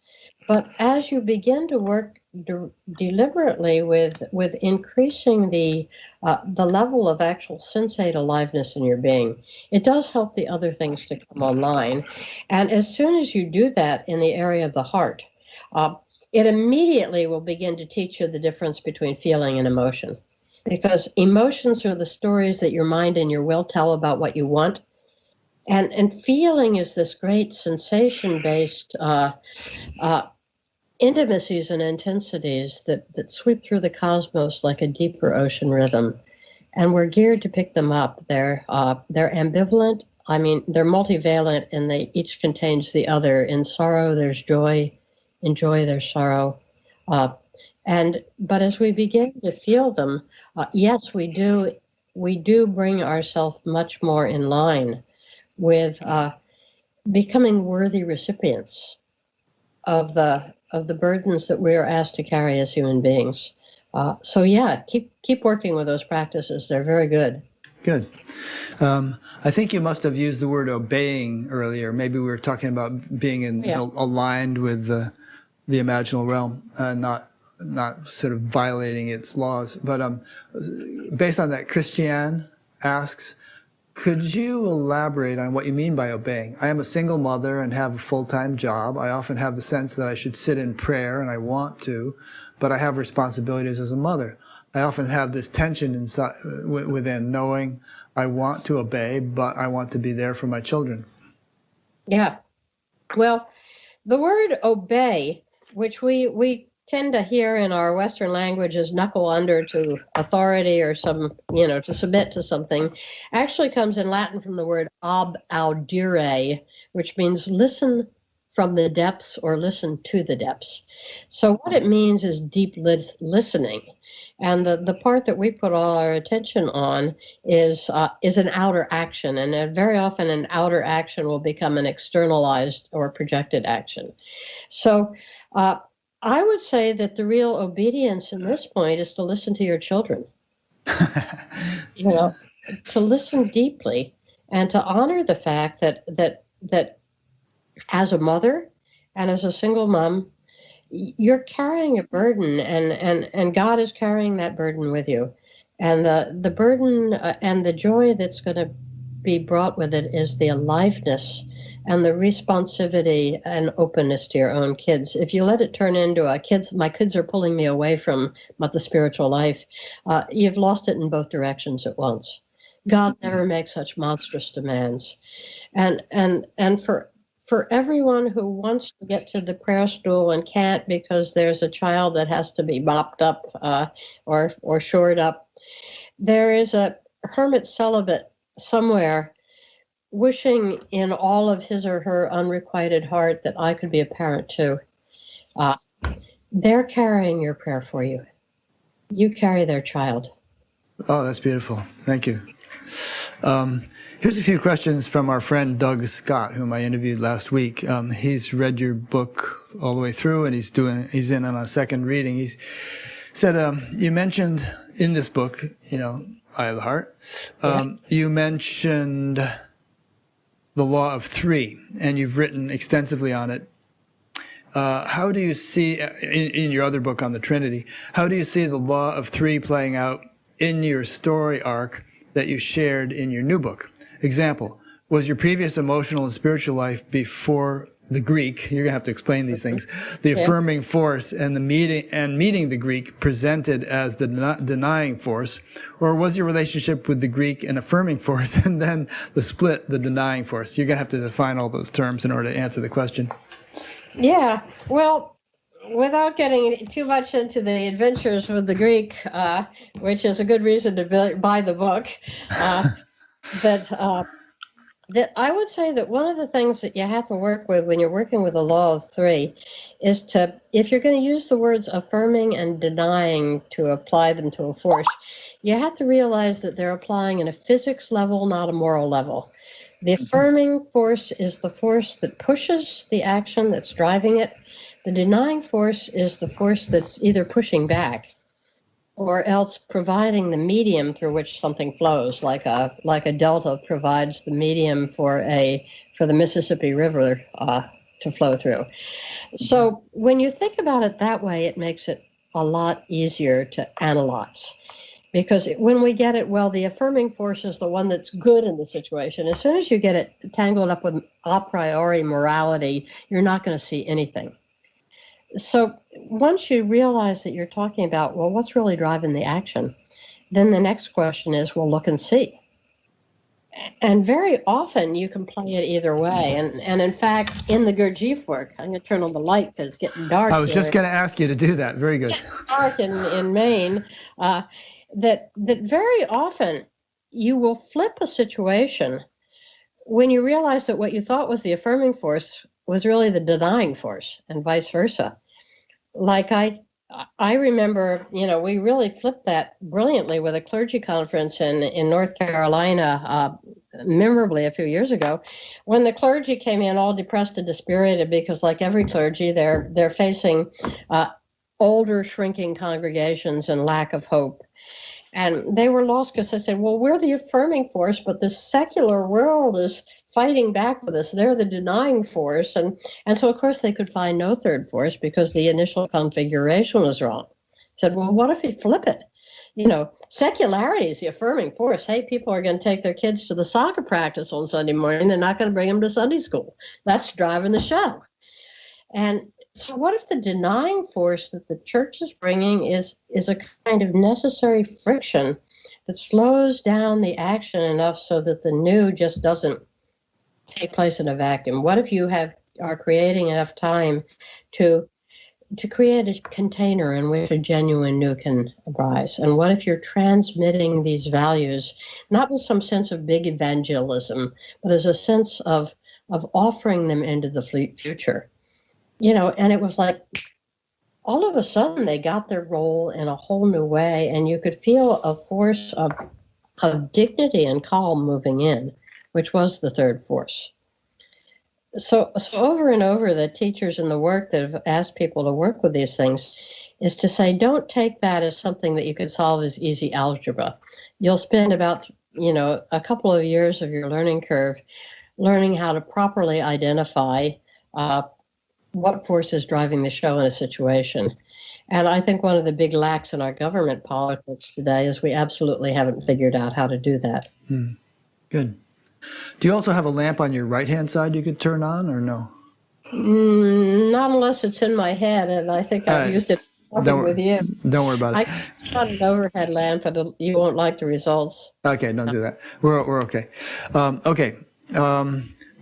but as you begin to work deliberately with increasing the level of actual sensate aliveness in your being, it does help the other things to come online. And as soon as you do that in the area of the heart, it immediately will begin to teach you the difference between feeling and emotion. Because emotions are the stories that your mind and your will tell about what you want. And feeling is this great sensation-based intimacies and intensities that sweep through the cosmos like a deeper ocean rhythm. And we're geared to pick them up. They're ambivalent. I mean, they're multivalent, and they each contains the other. In sorrow, there's joy. In joy, there's sorrow. But as we begin to feel them, yes, we do bring ourselves much more in line with becoming worthy recipients of the burdens that we are asked to carry as human beings. So yeah, keep working with those practices. They're very good. Good. I think you must have used the word obeying earlier. Maybe we were talking about being aligned with the imaginal realm, not sort of violating its laws. But based on that, Christiane asks, could you elaborate on what you mean by obeying? I am a single mother and have a full-time job. I often have the sense that I should sit in prayer, and I want to, but I have responsibilities as a mother. I often have this tension inside, within, knowing I want to obey, but I want to be there for my children. Yeah. Well, the word obey, which we tend to hear in our Western language as knuckle under to authority or to submit to something, actually comes in Latin from the word ob audire, which means listen from the depths or listen to the depths. So what it means is deep listening. And the part that we put all our attention on is an outer action. And very often an outer action will become an externalized or projected action. So I would say that the real obedience in this point is to listen to your children, to listen deeply and to honor the fact that as a mother and as a single mom, you're carrying a burden, and God is carrying that burden with you. And the burden and the joy that's going to be brought with it is the aliveness and the responsivity and openness to your own kids. If you let it turn into my kids are pulling me away from the spiritual life, you've lost it in both directions at once. God never makes such monstrous demands. And for everyone who wants to get to the prayer stool and can't because there's a child that has to be mopped up or shored up, there is a hermit celibate somewhere wishing in all of his or her unrequited heart that I could be a parent too. They're carrying your prayer for you. You carry their child. Oh, that's beautiful. Thank you. Here's a few questions from our friend Doug Scott, whom I interviewed last week. He's read your book all the way through, and he's in on a second reading. He said, you mentioned in this book, Eye of the Heart, you mentioned the law of three, and you've written extensively on it. How do you see, in your other book on the Trinity, how do you see the law of three playing out in your story arc that you shared in your new book? Example, was your previous emotional and spiritual life before the Greek, you're going to have to explain these things, the affirming force and meeting the Greek presented as the denying force, or was your relationship with the Greek an affirming force and then the split, the denying force? You're going to have to define all those terms in order to answer the question. Yeah, well, without getting too much into the adventures with the Greek, which is a good reason to buy the book, that I would say that one of the things that you have to work with when you're working with the law of three is to, if you're going to use the words affirming and denying to apply them to a force, you have to realize that they're applying in a physics level, not a moral level. The affirming force is the force that pushes the action that's driving it. The denying force is the force that's either pushing back or else providing the medium through which something flows, like a delta provides the medium for the Mississippi River to flow through. So when you think about it that way, it makes it a lot easier to analyze. Because when we get it, well, the affirming force is the one that's good in the situation. As soon as you get it tangled up with a priori morality, you're not going to see anything. So once you realize that you're talking about, well, what's really driving the action? Then the next question is, well, look and see. And very often you can play it either way. And in fact, in the Gurdjieff work, I'm going to turn on the light because it's getting dark. I was just going to ask you to do that. Very good. Dark in Maine. That very often you will flip a situation when you realize that what you thought was the affirming force was really the denying force, and vice versa. Like I remember, we really flipped that brilliantly with a clergy conference in North Carolina, memorably a few years ago, when the clergy came in all depressed and dispirited because, like every clergy, they're facing older, shrinking congregations and lack of hope. And they were lost because they said, well, we're the affirming force, but the secular world is fighting back with us. They're the denying force. And so, of course, they could find no third force because the initial configuration was wrong. Said, well, what if you flip it? Secularity is the affirming force. Hey, people are going to take their kids to the soccer practice on Sunday morning. They're not going to bring them to Sunday school. That's driving the show. And so what if the denying force that the church is bringing is a kind of necessary friction that slows down the action enough so that the new just doesn't take place in a vacuum? What if you are creating enough time to create a container in which a genuine new can arise? And what if you're transmitting these values, not with some sense of big evangelism, but as a sense of offering them into the future? And it was like, all of a sudden they got their role in a whole new way, and you could feel a force of dignity and calm moving in, which was the third force. So over and over, the teachers in the work that have asked people to work with these things is to say, don't take that as something that you could solve as easy algebra. You'll spend about, a couple of years of your learning curve learning how to properly identify what force is driving the show in a situation. And I think one of the big lacks in our government politics today is we absolutely haven't figured out how to do that. Good. Do you also have a lamp on your right-hand side you could turn on, or no? Not unless it's in my head, and I think I've used it with you. Don't worry about it. It's not an overhead lamp, but you won't like the results. Okay, don't do that. We're okay.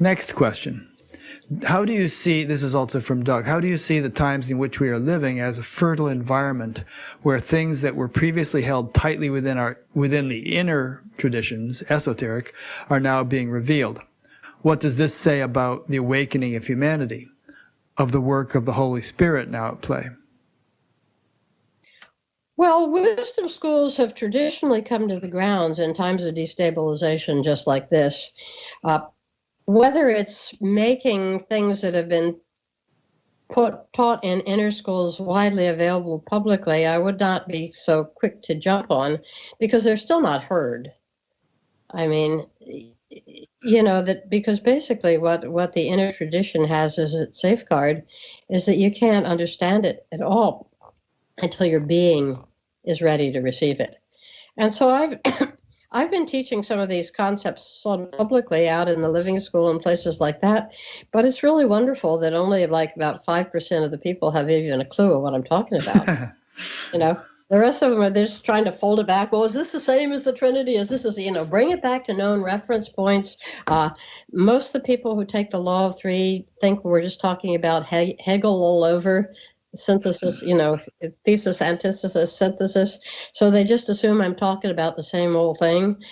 Next question. How do you see, this is also from Doug, how do you see the times in which we are living as a fertile environment where things that were previously held tightly within the inner traditions, esoteric, are now being revealed? What does this say about the awakening of humanity, of the work of the Holy Spirit now at play? Well, wisdom schools have traditionally come to the grounds in times of destabilization just like this. Whether it's making things that have been taught in inner schools widely available publicly, I would not be so quick to jump on because they're still not heard. I mean, that because basically what the inner tradition has as its safeguard is that you can't understand it at all until your being is ready to receive it. And so I've I've been teaching some of these concepts sort of publicly out in the living school and places like that, but it's really wonderful that only like about 5% of the people have even a clue of what I'm talking about. The rest of them are just trying to fold it back. Well, is this the same as the Trinity? Bring it back to known reference points. Most of the people who take the law of three think we're just talking about Hegel all over. Synthesis, thesis, antithesis, synthesis. So they just assume I'm talking about the same old thing.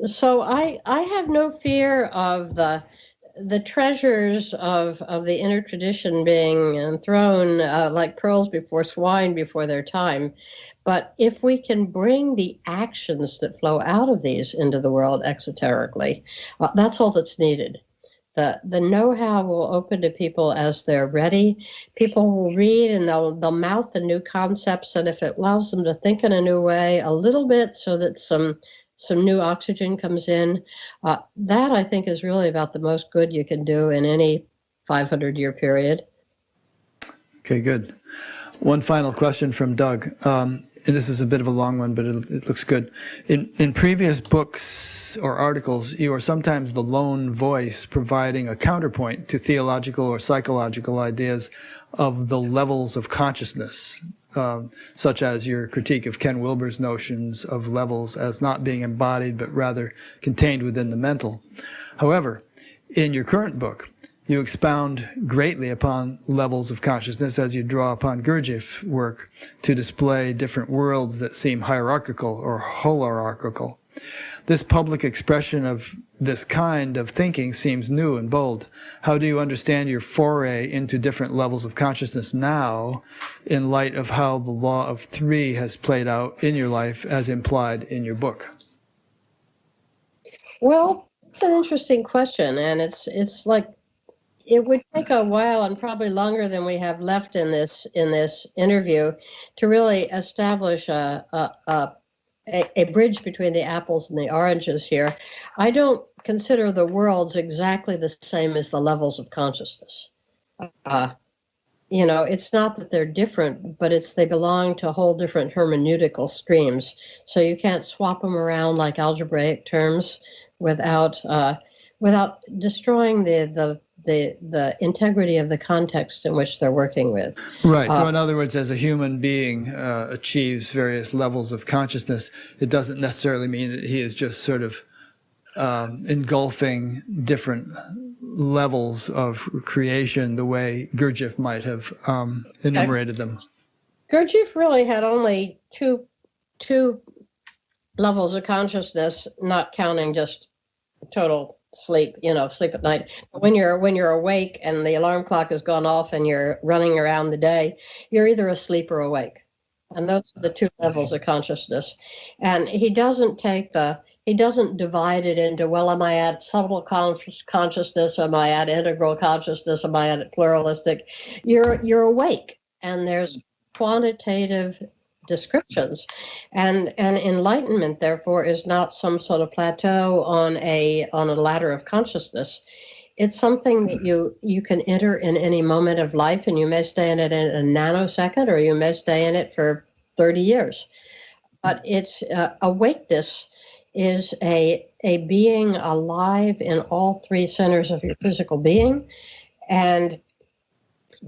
So I have no fear of the treasures of the inner tradition being thrown like pearls before swine before their time. But if we can bring the actions that flow out of these into the world exoterically, that's all that's needed. The know-how will open to people as they're ready. People will read and they'll mouth the new concepts, and if it allows them to think in a new way a little bit so that some new oxygen comes in, that I think is really about the most good you can do in any 500-year period. Okay, good. One final question from Doug. And this is a bit of a long one, but it looks good. In previous books or articles, you are sometimes the lone voice providing a counterpoint to theological or psychological ideas of the levels of consciousness, such as your critique of Ken Wilber's notions of levels as not being embodied, but rather contained within the mental. However, in your current book, you expound greatly upon levels of consciousness as you draw upon Gurdjieff's work to display different worlds that seem hierarchical or holarchical. This public expression of this kind of thinking seems new and bold. How do you understand your foray into different levels of consciousness now in light of how the law of three has played out in your life as implied in your book? Well, it's an interesting question, and it's like it would take a while and probably longer than we have left in this interview to really establish a bridge between the apples and the oranges here. I don't consider the worlds exactly the same as the levels of consciousness. It's not that they're different, but they belong to whole different hermeneutical streams. So you can't swap them around like algebraic terms without destroying the integrity of the context in which they're working with. Right. So in other words, as a human being achieves various levels of consciousness, it doesn't necessarily mean that he is just sort of engulfing different levels of creation the way Gurdjieff might have enumerated them. Gurdjieff really had only two levels of consciousness, not counting just total sleep at night. But when you're awake and the alarm clock has gone off and you're running around the day, you're either asleep or awake. And those are the two levels of consciousness. And he doesn't divide it into, well, am I at subtle consciousness? Am I at integral consciousness? Am I at pluralistic? You're awake, and there's quantitative descriptions, and enlightenment therefore is not some sort of plateau on a ladder of consciousness. It's something that you can enter in any moment of life, and you may stay in it in a nanosecond, or you may stay in it for 30 years. But it's awakeness is a being alive in all three centers of your physical being, and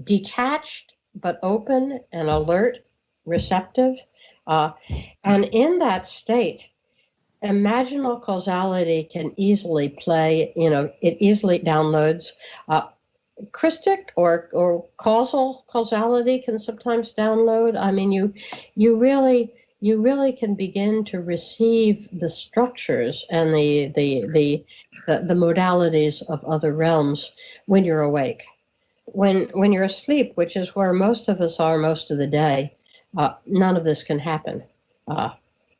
detached but open and alert, receptive, and in that state, imaginal causality can easily play. It easily downloads. Christic or causality can sometimes download. I mean, you really can begin to receive the structures and the modalities of other realms when you're awake. When you're asleep, which is where most of us are most of the day, none of this can happen.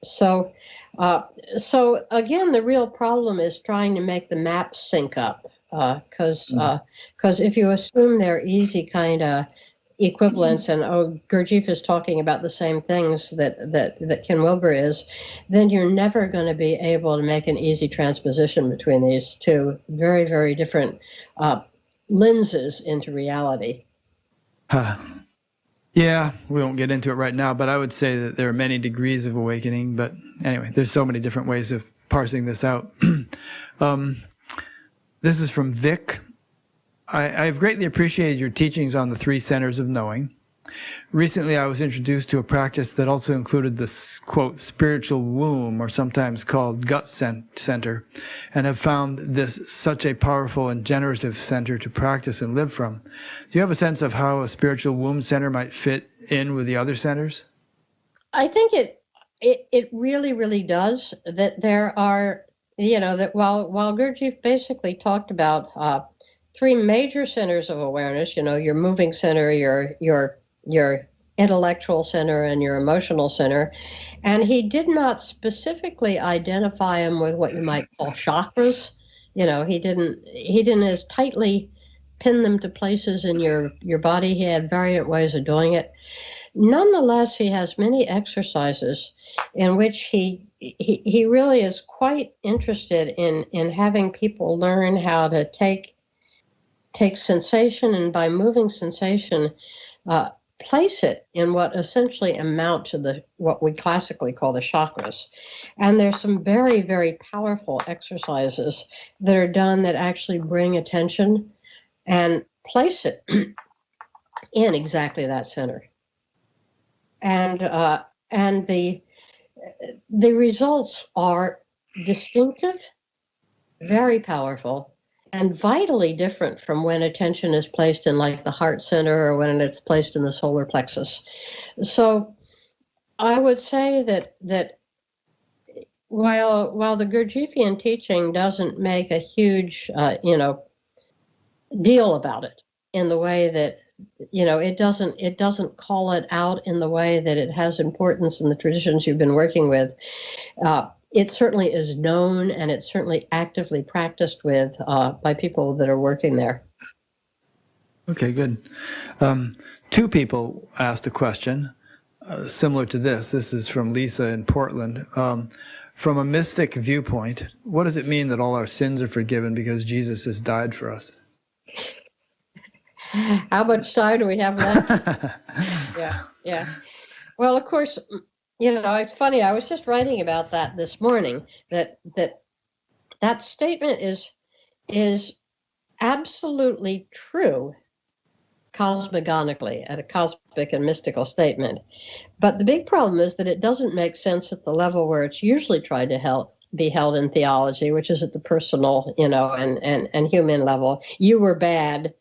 So again, the real problem is trying to make the maps sync up, because if you assume they're easy kind of equivalents, and Gurdjieff is talking about the same things that Ken Wilber is, then you're never going to be able to make an easy transposition between these two very, very different lenses into reality. Yeah, we won't get into it right now, but I would say that there are many degrees of awakening. But anyway, there's so many different ways of parsing this out. This is from Vic. I've greatly appreciated your teachings on the 3 centers of knowing. Recently, I was introduced to a practice that also included the, quote, spiritual womb, or sometimes called gut center, and have found this such a powerful and generative center to practice and live from. Do you have a sense of how a spiritual womb center might fit in with the other centers? I think it really, really does. That there are, that while Gurdjieff basically talked about 3 major centers of awareness, your moving center, your intellectual center, and your emotional center. And he did not specifically identify them with what you might call chakras. He didn't as tightly pin them to places in your body. He had variant ways of doing it. Nonetheless, he has many exercises in which he really is quite interested in having people learn how to take sensation, and by moving sensation, place it in what essentially amount to what we classically call the chakras. And there's some very, very powerful exercises that are done that actually bring attention and place it in exactly that center. And the results are distinctive, very powerful, and vitally different from when attention is placed in like the heart center or when it's placed in the solar plexus. So I would say that while the Gurdjieffian teaching doesn't make a huge deal about it in the way that it doesn't call it out in the way that it has importance in the traditions you've been working with. It certainly is known, and it's certainly actively practiced with by people that are working there. Okay, good. 2 people asked a question similar to this. This is from Lisa in Portland. From a mystic viewpoint, what does it mean that all our sins are forgiven because Jesus has died for us? How much time do we have left? Yeah. Well, of course, it's funny. I was just writing about that this morning. That statement is absolutely true, cosmogonically, at a cosmic and mystical statement. But the big problem is that it doesn't make sense at the level where it's usually tried to be held in theology, which is at the personal, and human level. You were bad.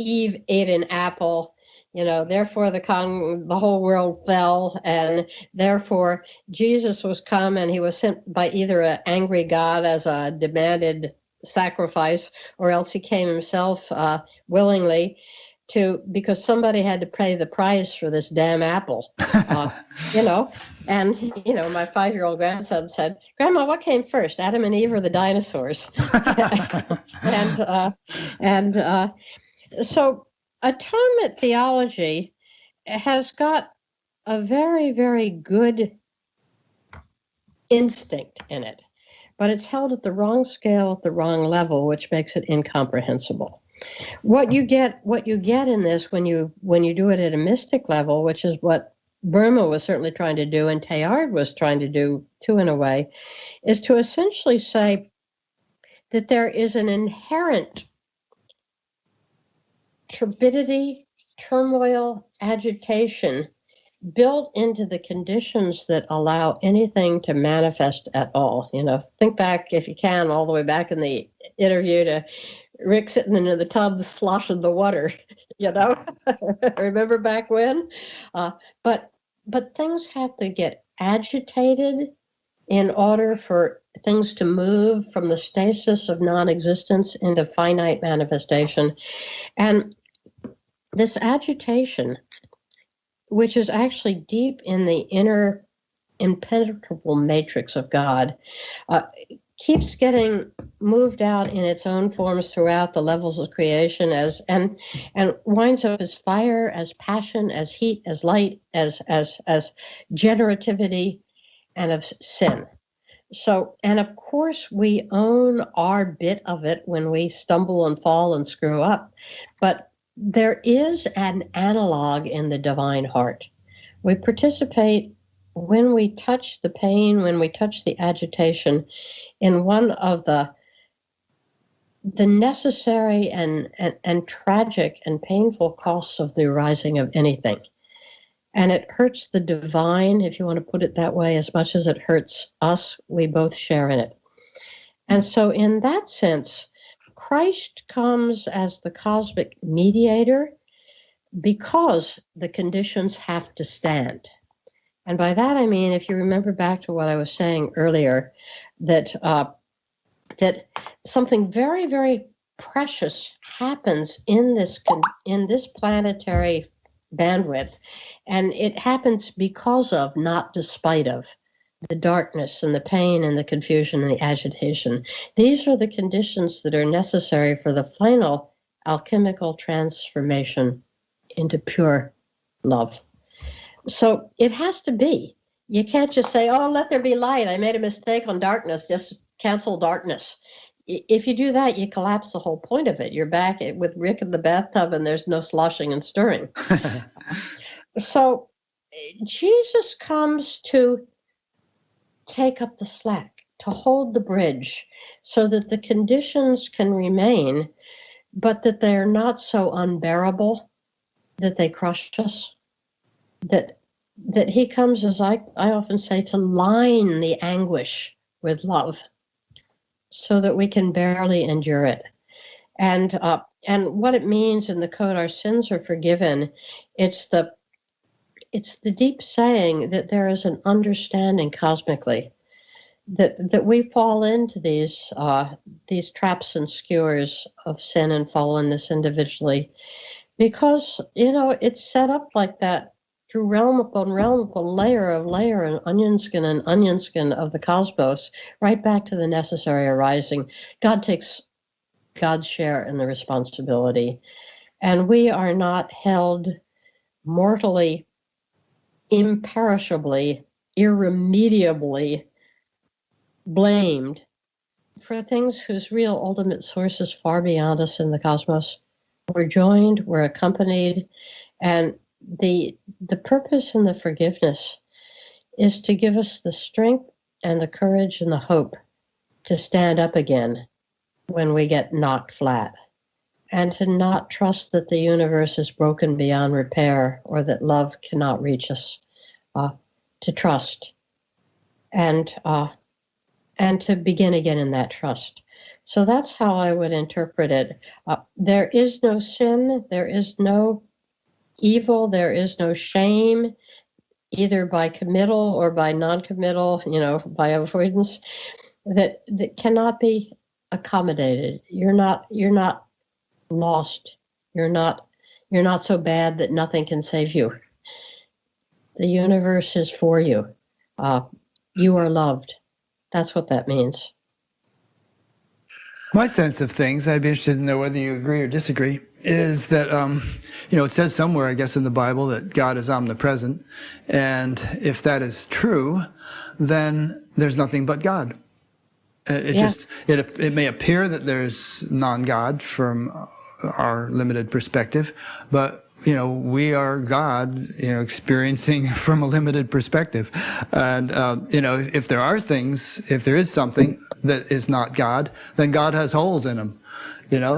Eve ate an apple, therefore the whole world fell, and therefore Jesus was come, and he was sent by either an angry God as a demanded sacrifice, or else he came himself willingly because somebody had to pay the price for this damn apple, And my 5-year-old grandson said, "Grandma, what came first, Adam and Eve or the dinosaurs?" So atonement theology has got a very, very good instinct in it, but it's held at the wrong scale, at the wrong level, which makes it incomprehensible. What you get in this when you do it at a mystic level, which is what Burma was certainly trying to do, and Teilhard was trying to do too in a way, is to essentially say that there is an inherent turbidity, turmoil, agitation built into the conditions that allow anything to manifest at all. Think back, if you can, all the way back in the interview to Rick sitting in the tub sloshing the water, remember back when? But things have to get agitated in order for things to move from the stasis of non-existence into finite manifestation. And this agitation, which is actually deep in the inner impenetrable matrix of God, keeps getting moved out in its own forms throughout the levels of creation and winds up as fire, as passion, as heat, as light, as generativity, and of sin. So, and of course, we own our bit of it when we stumble and fall and screw up. But there is an analog in the divine heart. We participate when we touch the pain, when we touch the agitation, in one of the necessary and tragic and painful costs of the arising of anything. And it hurts the divine, if you want to put it that way, as much as it hurts us. We both share in it. And so in that sense, Christ comes as the cosmic mediator because the conditions have to stand. And by that I mean, if you remember back to what I was saying earlier, that that something very, very precious happens in this planetary bandwidth, and it happens because of, not despite of, the darkness and the pain and the confusion and the agitation. These are the conditions that are necessary for the final alchemical transformation into pure love. So it has to be. You can't just say, oh, let there be light. I made a mistake on darkness. Just cancel darkness. If you do that, you collapse the whole point of it. You're back with Rick in the bathtub and there's no sloshing and stirring. So Jesus comes to take up the slack, to hold the bridge so that the conditions can remain, but that they're not so unbearable that they crush us. That he comes, as I often say, to line the anguish with love so that we can barely endure it. And what it means in the code, our sins are forgiven. It's the deep saying that there is an understanding cosmically that we fall into these traps and skewers of sin and fallenness individually, because it's set up like that through realm upon layer and onion skin of the cosmos, right back to the necessary arising. God takes God's share in the responsibility, and we are not held mortally, imperishably, irremediably blamed for things whose real ultimate source is far beyond us in the cosmos. We're joined, we're accompanied, and the purpose and the forgiveness is to give us the strength and the courage and the hope to stand up again when we get knocked flat, and to not trust that the universe is broken beyond repair or that love cannot reach us, to trust and to begin again in that trust. So that's how I would interpret it. There is no sin, there is no evil, there is no shame, either by committal or by non-committal, by avoidance, that cannot be accommodated. You're not lost. You're not so bad that nothing can save you. The universe is for you. You are loved. That's what that means. My sense of things, I'd be interested to know whether you agree or disagree, is that, it says somewhere, I guess, in the Bible that God is omnipresent. And if that is true, then there's nothing but God. It may appear that there's non-God from our limited perspective, but we are God, experiencing from a limited perspective. And, if there is something that is not God, then God has holes in them, And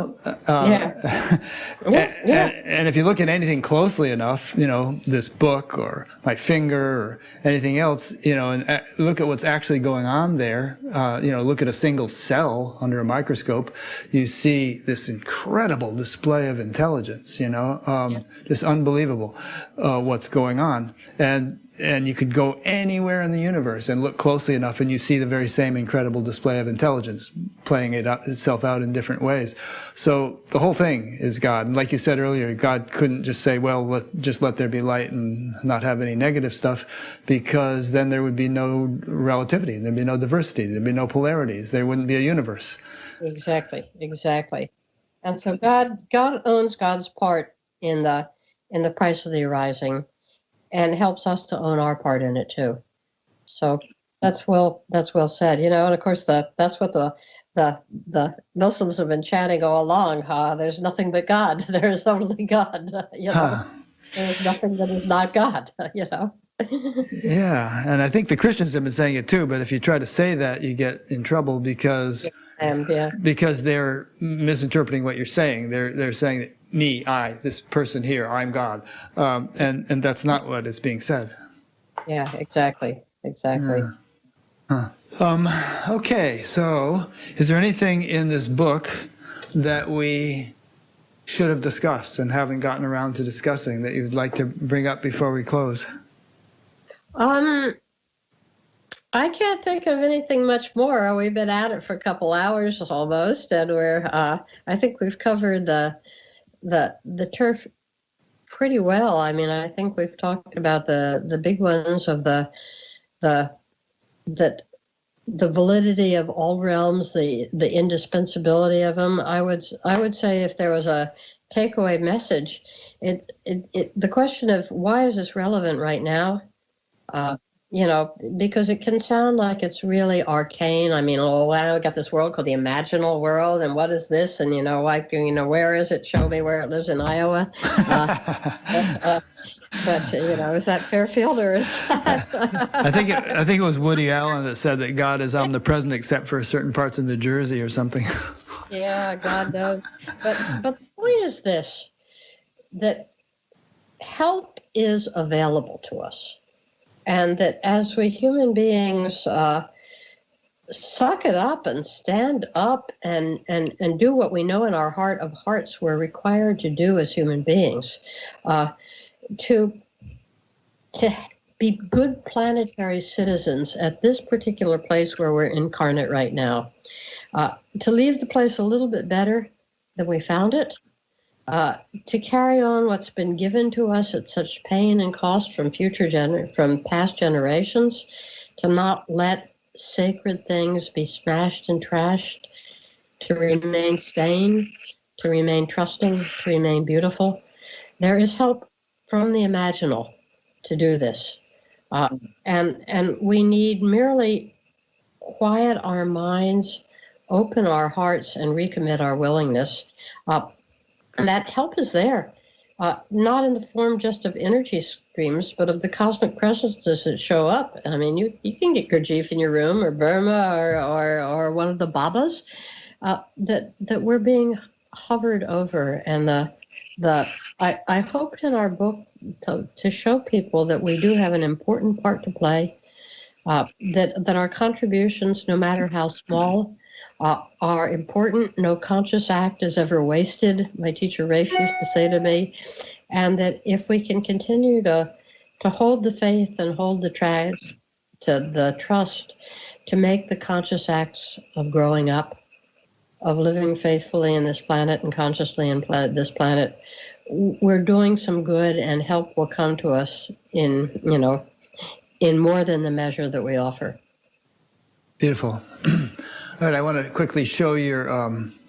if you look at anything closely enough, this book or my finger or anything else, and look at what's actually going on there, look at a single cell under a microscope, you see this incredible display of intelligence, just unbelievable what's going on. And and you could go anywhere in the universe and look closely enough, and you see the very same incredible display of intelligence playing itself out in different ways. So the whole thing is God. And like you said earlier, God couldn't just say, well, just let there be light and not have any negative stuff, because then there would be no relativity, there'd be no diversity, there'd be no polarities, there wouldn't be a universe. Exactly. And so God owns God's part in the price of the arising, and helps us to own our part in it too. So that's well said. And of course that's what the Muslims have been chanting all along. There's nothing but God. There is only God. There's nothing that is not God. Yeah, and I think the Christians have been saying it too. But if you try to say that, you get in trouble because they're misinterpreting what you're saying. They're saying that me, I, this person here, I'm God, and that's not what is being said. Yeah, exactly. Yeah. Okay, so is there anything in this book that we should have discussed and haven't gotten around to discussing that you'd like to bring up before we close? I can't think of anything much more. We've been at it for a couple hours almost, and I think we've covered the turf pretty well. I mean, I think we've talked about the big ones of the validity of all realms, the indispensability of them. I would say if there was a takeaway message, the question of why is this relevant right now? Because it can sound like it's really arcane. I mean, wow, we got this world called the imaginal world, and what is this? And where is it? Show me where it lives in Iowa. But is that Fairfield or is that? I think it was Woody Allen that said that God is omnipresent except for certain parts of New Jersey or something. Yeah, God knows. But the point is this: that help is available to us. And that as we human beings suck it up and stand up and do what we know in our heart of hearts we're required to do as human beings, to be good planetary citizens at this particular place where we're incarnate right now, to leave the place a little bit better than we found it, to carry on what's been given to us at such pain and cost from from past generations, to not let sacred things be smashed and trashed, to remain sane, to remain trusting, to remain beautiful. There is help from the imaginal to do this. And we need merely quiet our minds, open our hearts, and recommit our willingness. And that help is there, not in the form just of energy streams, but of the cosmic presences that show up. I mean, you can get Gurdjieff in your room, or Burma, or one of the Babas, that we're being hovered over. And I hoped in our book to show people that we do have an important part to play, that our contributions, no matter how small, are important. No conscious act is ever wasted, my teacher Rafe used to say to me. And that if we can continue to hold the faith and hold the trust to make the conscious acts of growing up, of living faithfully in this planet and consciously in this planet, we're doing some good, and help will come to us in more than the measure that we offer. Beautiful. All right, I want to quickly show your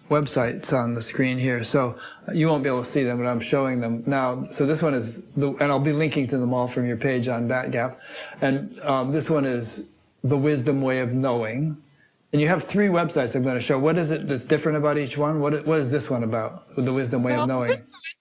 websites on the screen here. So you won't be able to see them, but I'm showing them now. So this one is, and I'll be linking to them all from your page on Batgap. And this one is The Wisdom Way of Knowing. And you have 3 websites I'm going to show. What is it that's different about each one? What is this one about, The Wisdom Way of Knowing?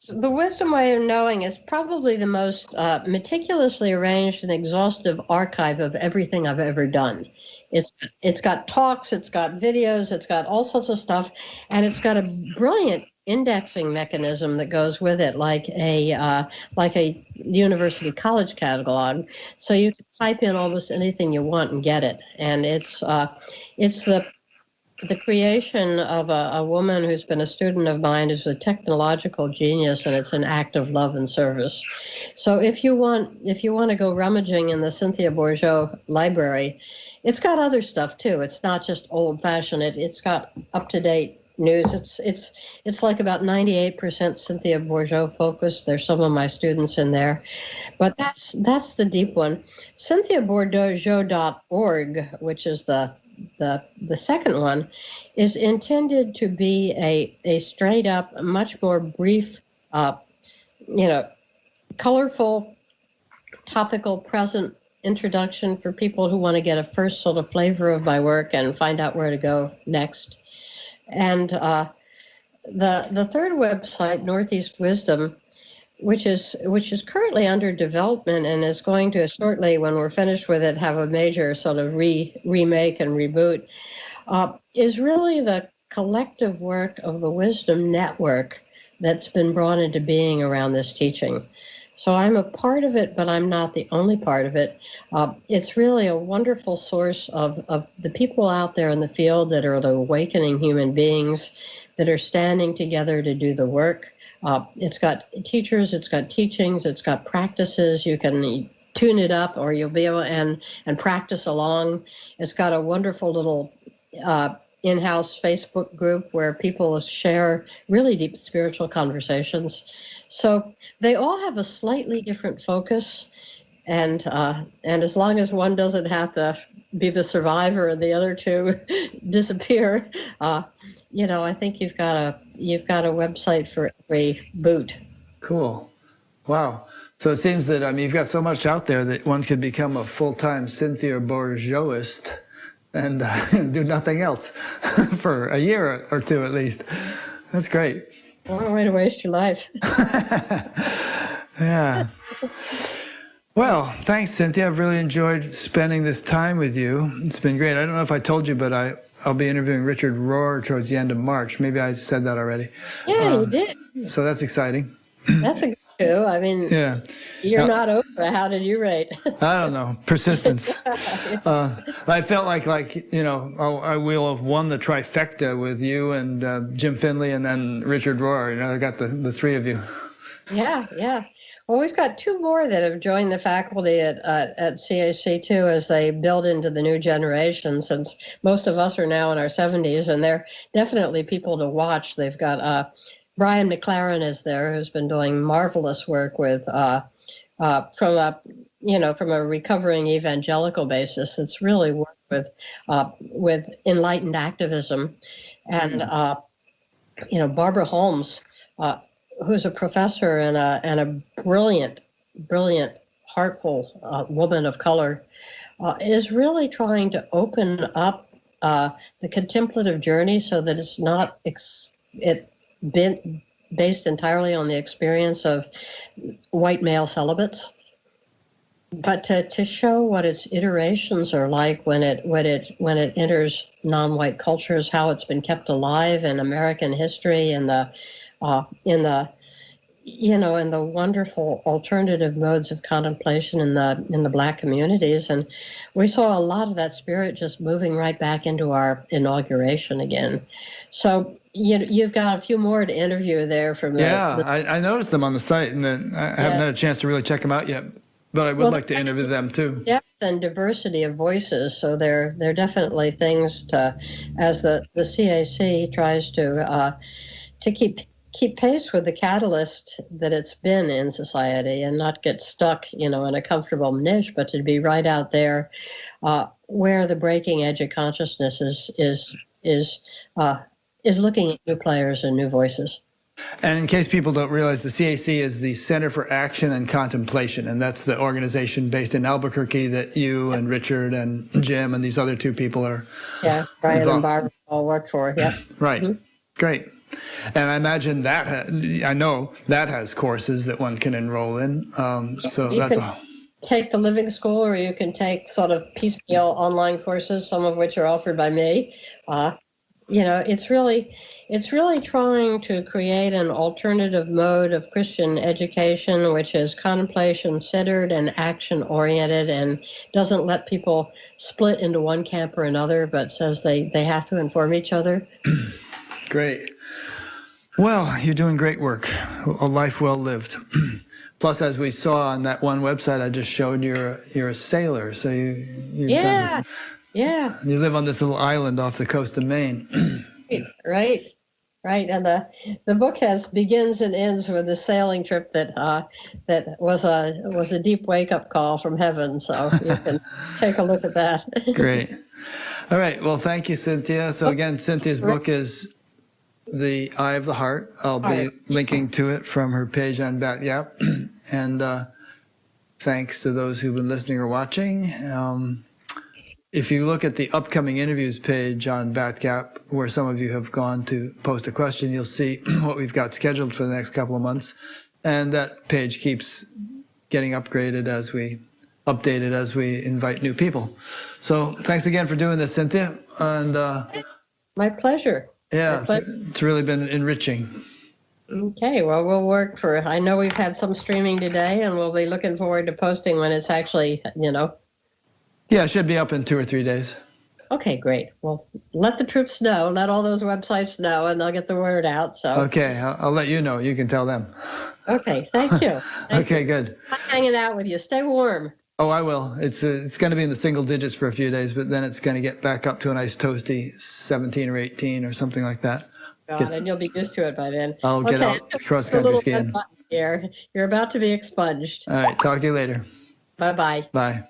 The Wisdom Way of Knowing is probably the most meticulously arranged and exhaustive archive of everything I've ever done. It's got talks, it's got videos, it's got all sorts of stuff, and it's got a brilliant indexing mechanism that goes with it, like a university college catalog. So you can type in almost anything you want and get it. And it's the the creation of a woman who's been a student of mine is a technological genius, and it's an act of love and service. So if you want to go rummaging in the Cynthia Bourgeot library, it's got other stuff too. It's not just old fashioned. It's got up to date news. It's like about 98% Cynthia Bourgeot focused. There's some of my students in there, but that's the deep one. CynthiaBourgeot.org, which is the second one, is intended to be a straight up, much more brief, colorful, topical, present introduction for people who want to get a first sort of flavor of my work and find out where to go next. And the third website, Northeast Wisdom, which is currently under development and is going to shortly, when we're finished with it, have a major sort of remake and reboot, is really the collective work of the Wisdom Network that's been brought into being around this teaching. So I'm a part of it, but I'm not the only part of it. It's really a wonderful source of the people out there in the field that are the awakening human beings that are standing together to do the work. It's got teachers, it's got teachings, it's got practices. You can tune it up, or you'll be able and practice along. It's got a wonderful little in-house Facebook group where people share really deep spiritual conversations. So they all have a slightly different focus, and as long as one doesn't have to be the survivor and the other two disappear, I think you've got a website for every boot. Cool. Wow. So it seems that you've got so much out there that one could become a full-time Cynthia Bourgeotist and do nothing else for a year or two at least. That's great. What a way to waste your life. Yeah. Well, thanks, Cynthia. I've really enjoyed spending this time with you. It's been great. I don't know if I told you, but I'll be interviewing Richard Rohr towards the end of March. Maybe I said that already. Yeah, you did. So that's exciting. That's a good coup. I mean, yeah. You're not Oprah. How did you rate? I don't know. Persistence. I felt like I will have won the trifecta with you and Jim Finley and then Richard Rohr. I got the three of you. Yeah, yeah. Well, we've got two more that have joined the faculty at CAC too, as they build into the new generation, since most of us are now in our 70s, and they're definitely people to watch. They've got Brian McLaren is there, who's been doing marvelous work with from a recovering evangelical basis. It's really worked with enlightened activism, and Barbara Holmes, who's a professor and a brilliant, heartful woman of color, is really trying to open up the contemplative journey so that it's not been based entirely on the experience of white male celibates, but to show what its iterations are like when it enters non-white cultures, how it's been kept alive in American history, in the wonderful alternative modes of contemplation in the Black communities. And we saw a lot of that spirit just moving right back into our inauguration again. So you've got a few more to interview there from I noticed them on the site, and then I haven't had a chance to really check them out yet, but I would like to interview them too. Depth and diversity of voices, so they're definitely things to, as the CAC tries to keep pace with the catalyst that it's been in society, and not get stuck in a comfortable niche, but to be right out there where the breaking edge of consciousness is looking at new players and new voices. And in case people don't realize, the CAC is the Center for Action and Contemplation, and that's the organization based in Albuquerque that you and Richard and Jim and these other two people are Brian and Barbara all work for. Yep. Right. Mm-hmm. Great. And I imagine I know that has courses that one can enroll in. So that's all. Take the Living School, or you can take sort of piecemeal online courses, some of which are offered by me. it's really trying to create an alternative mode of Christian education, which is contemplation centered and action oriented, and doesn't let people split into one camp or another, but says they have to inform each other. Great. Well, you're doing great work. A life well lived. Plus, as we saw on that one website I just showed, you're a sailor, so you've done, Yeah. you live on this little island off the coast of Maine. Right. And the book begins and ends with a sailing trip that was a deep wake up call from heaven. So you can take a look at that. Great. All right. Well, thank you, Cynthia. So again, Cynthia's book is The Eye of the Heart. I'll be linking to it from her page on BatGap. And thanks to those who've been listening or watching. If you look at the upcoming interviews page on BatGap, where some of you have gone to post a question, you'll see what we've got scheduled for the next couple of months. And that page keeps getting updated as we invite new people. So thanks again for doing this, Cynthia. And my pleasure. Yeah, it's really been enriching. Okay, well, we'll work for it. I know we've had some streaming today, and we'll be looking forward to posting when it's actually, Yeah, it should be up in 2 or 3 days. Okay, great. Well, let the troops know, let all those websites know, and they'll get the word out. So. Okay, I'll let you know. You can tell them. Okay, thank you. Okay, good. I'm hanging out with you. Stay warm. Oh, I will. It's going to be in the single digits for a few days, but then it's going to get back up to a nice toasty 17 or 18 or something like that. God, and you'll be used to it by then. I'll get out cross-country skiing. Here, you're about to be expunged. All right, talk to you later. Bye-bye. Bye.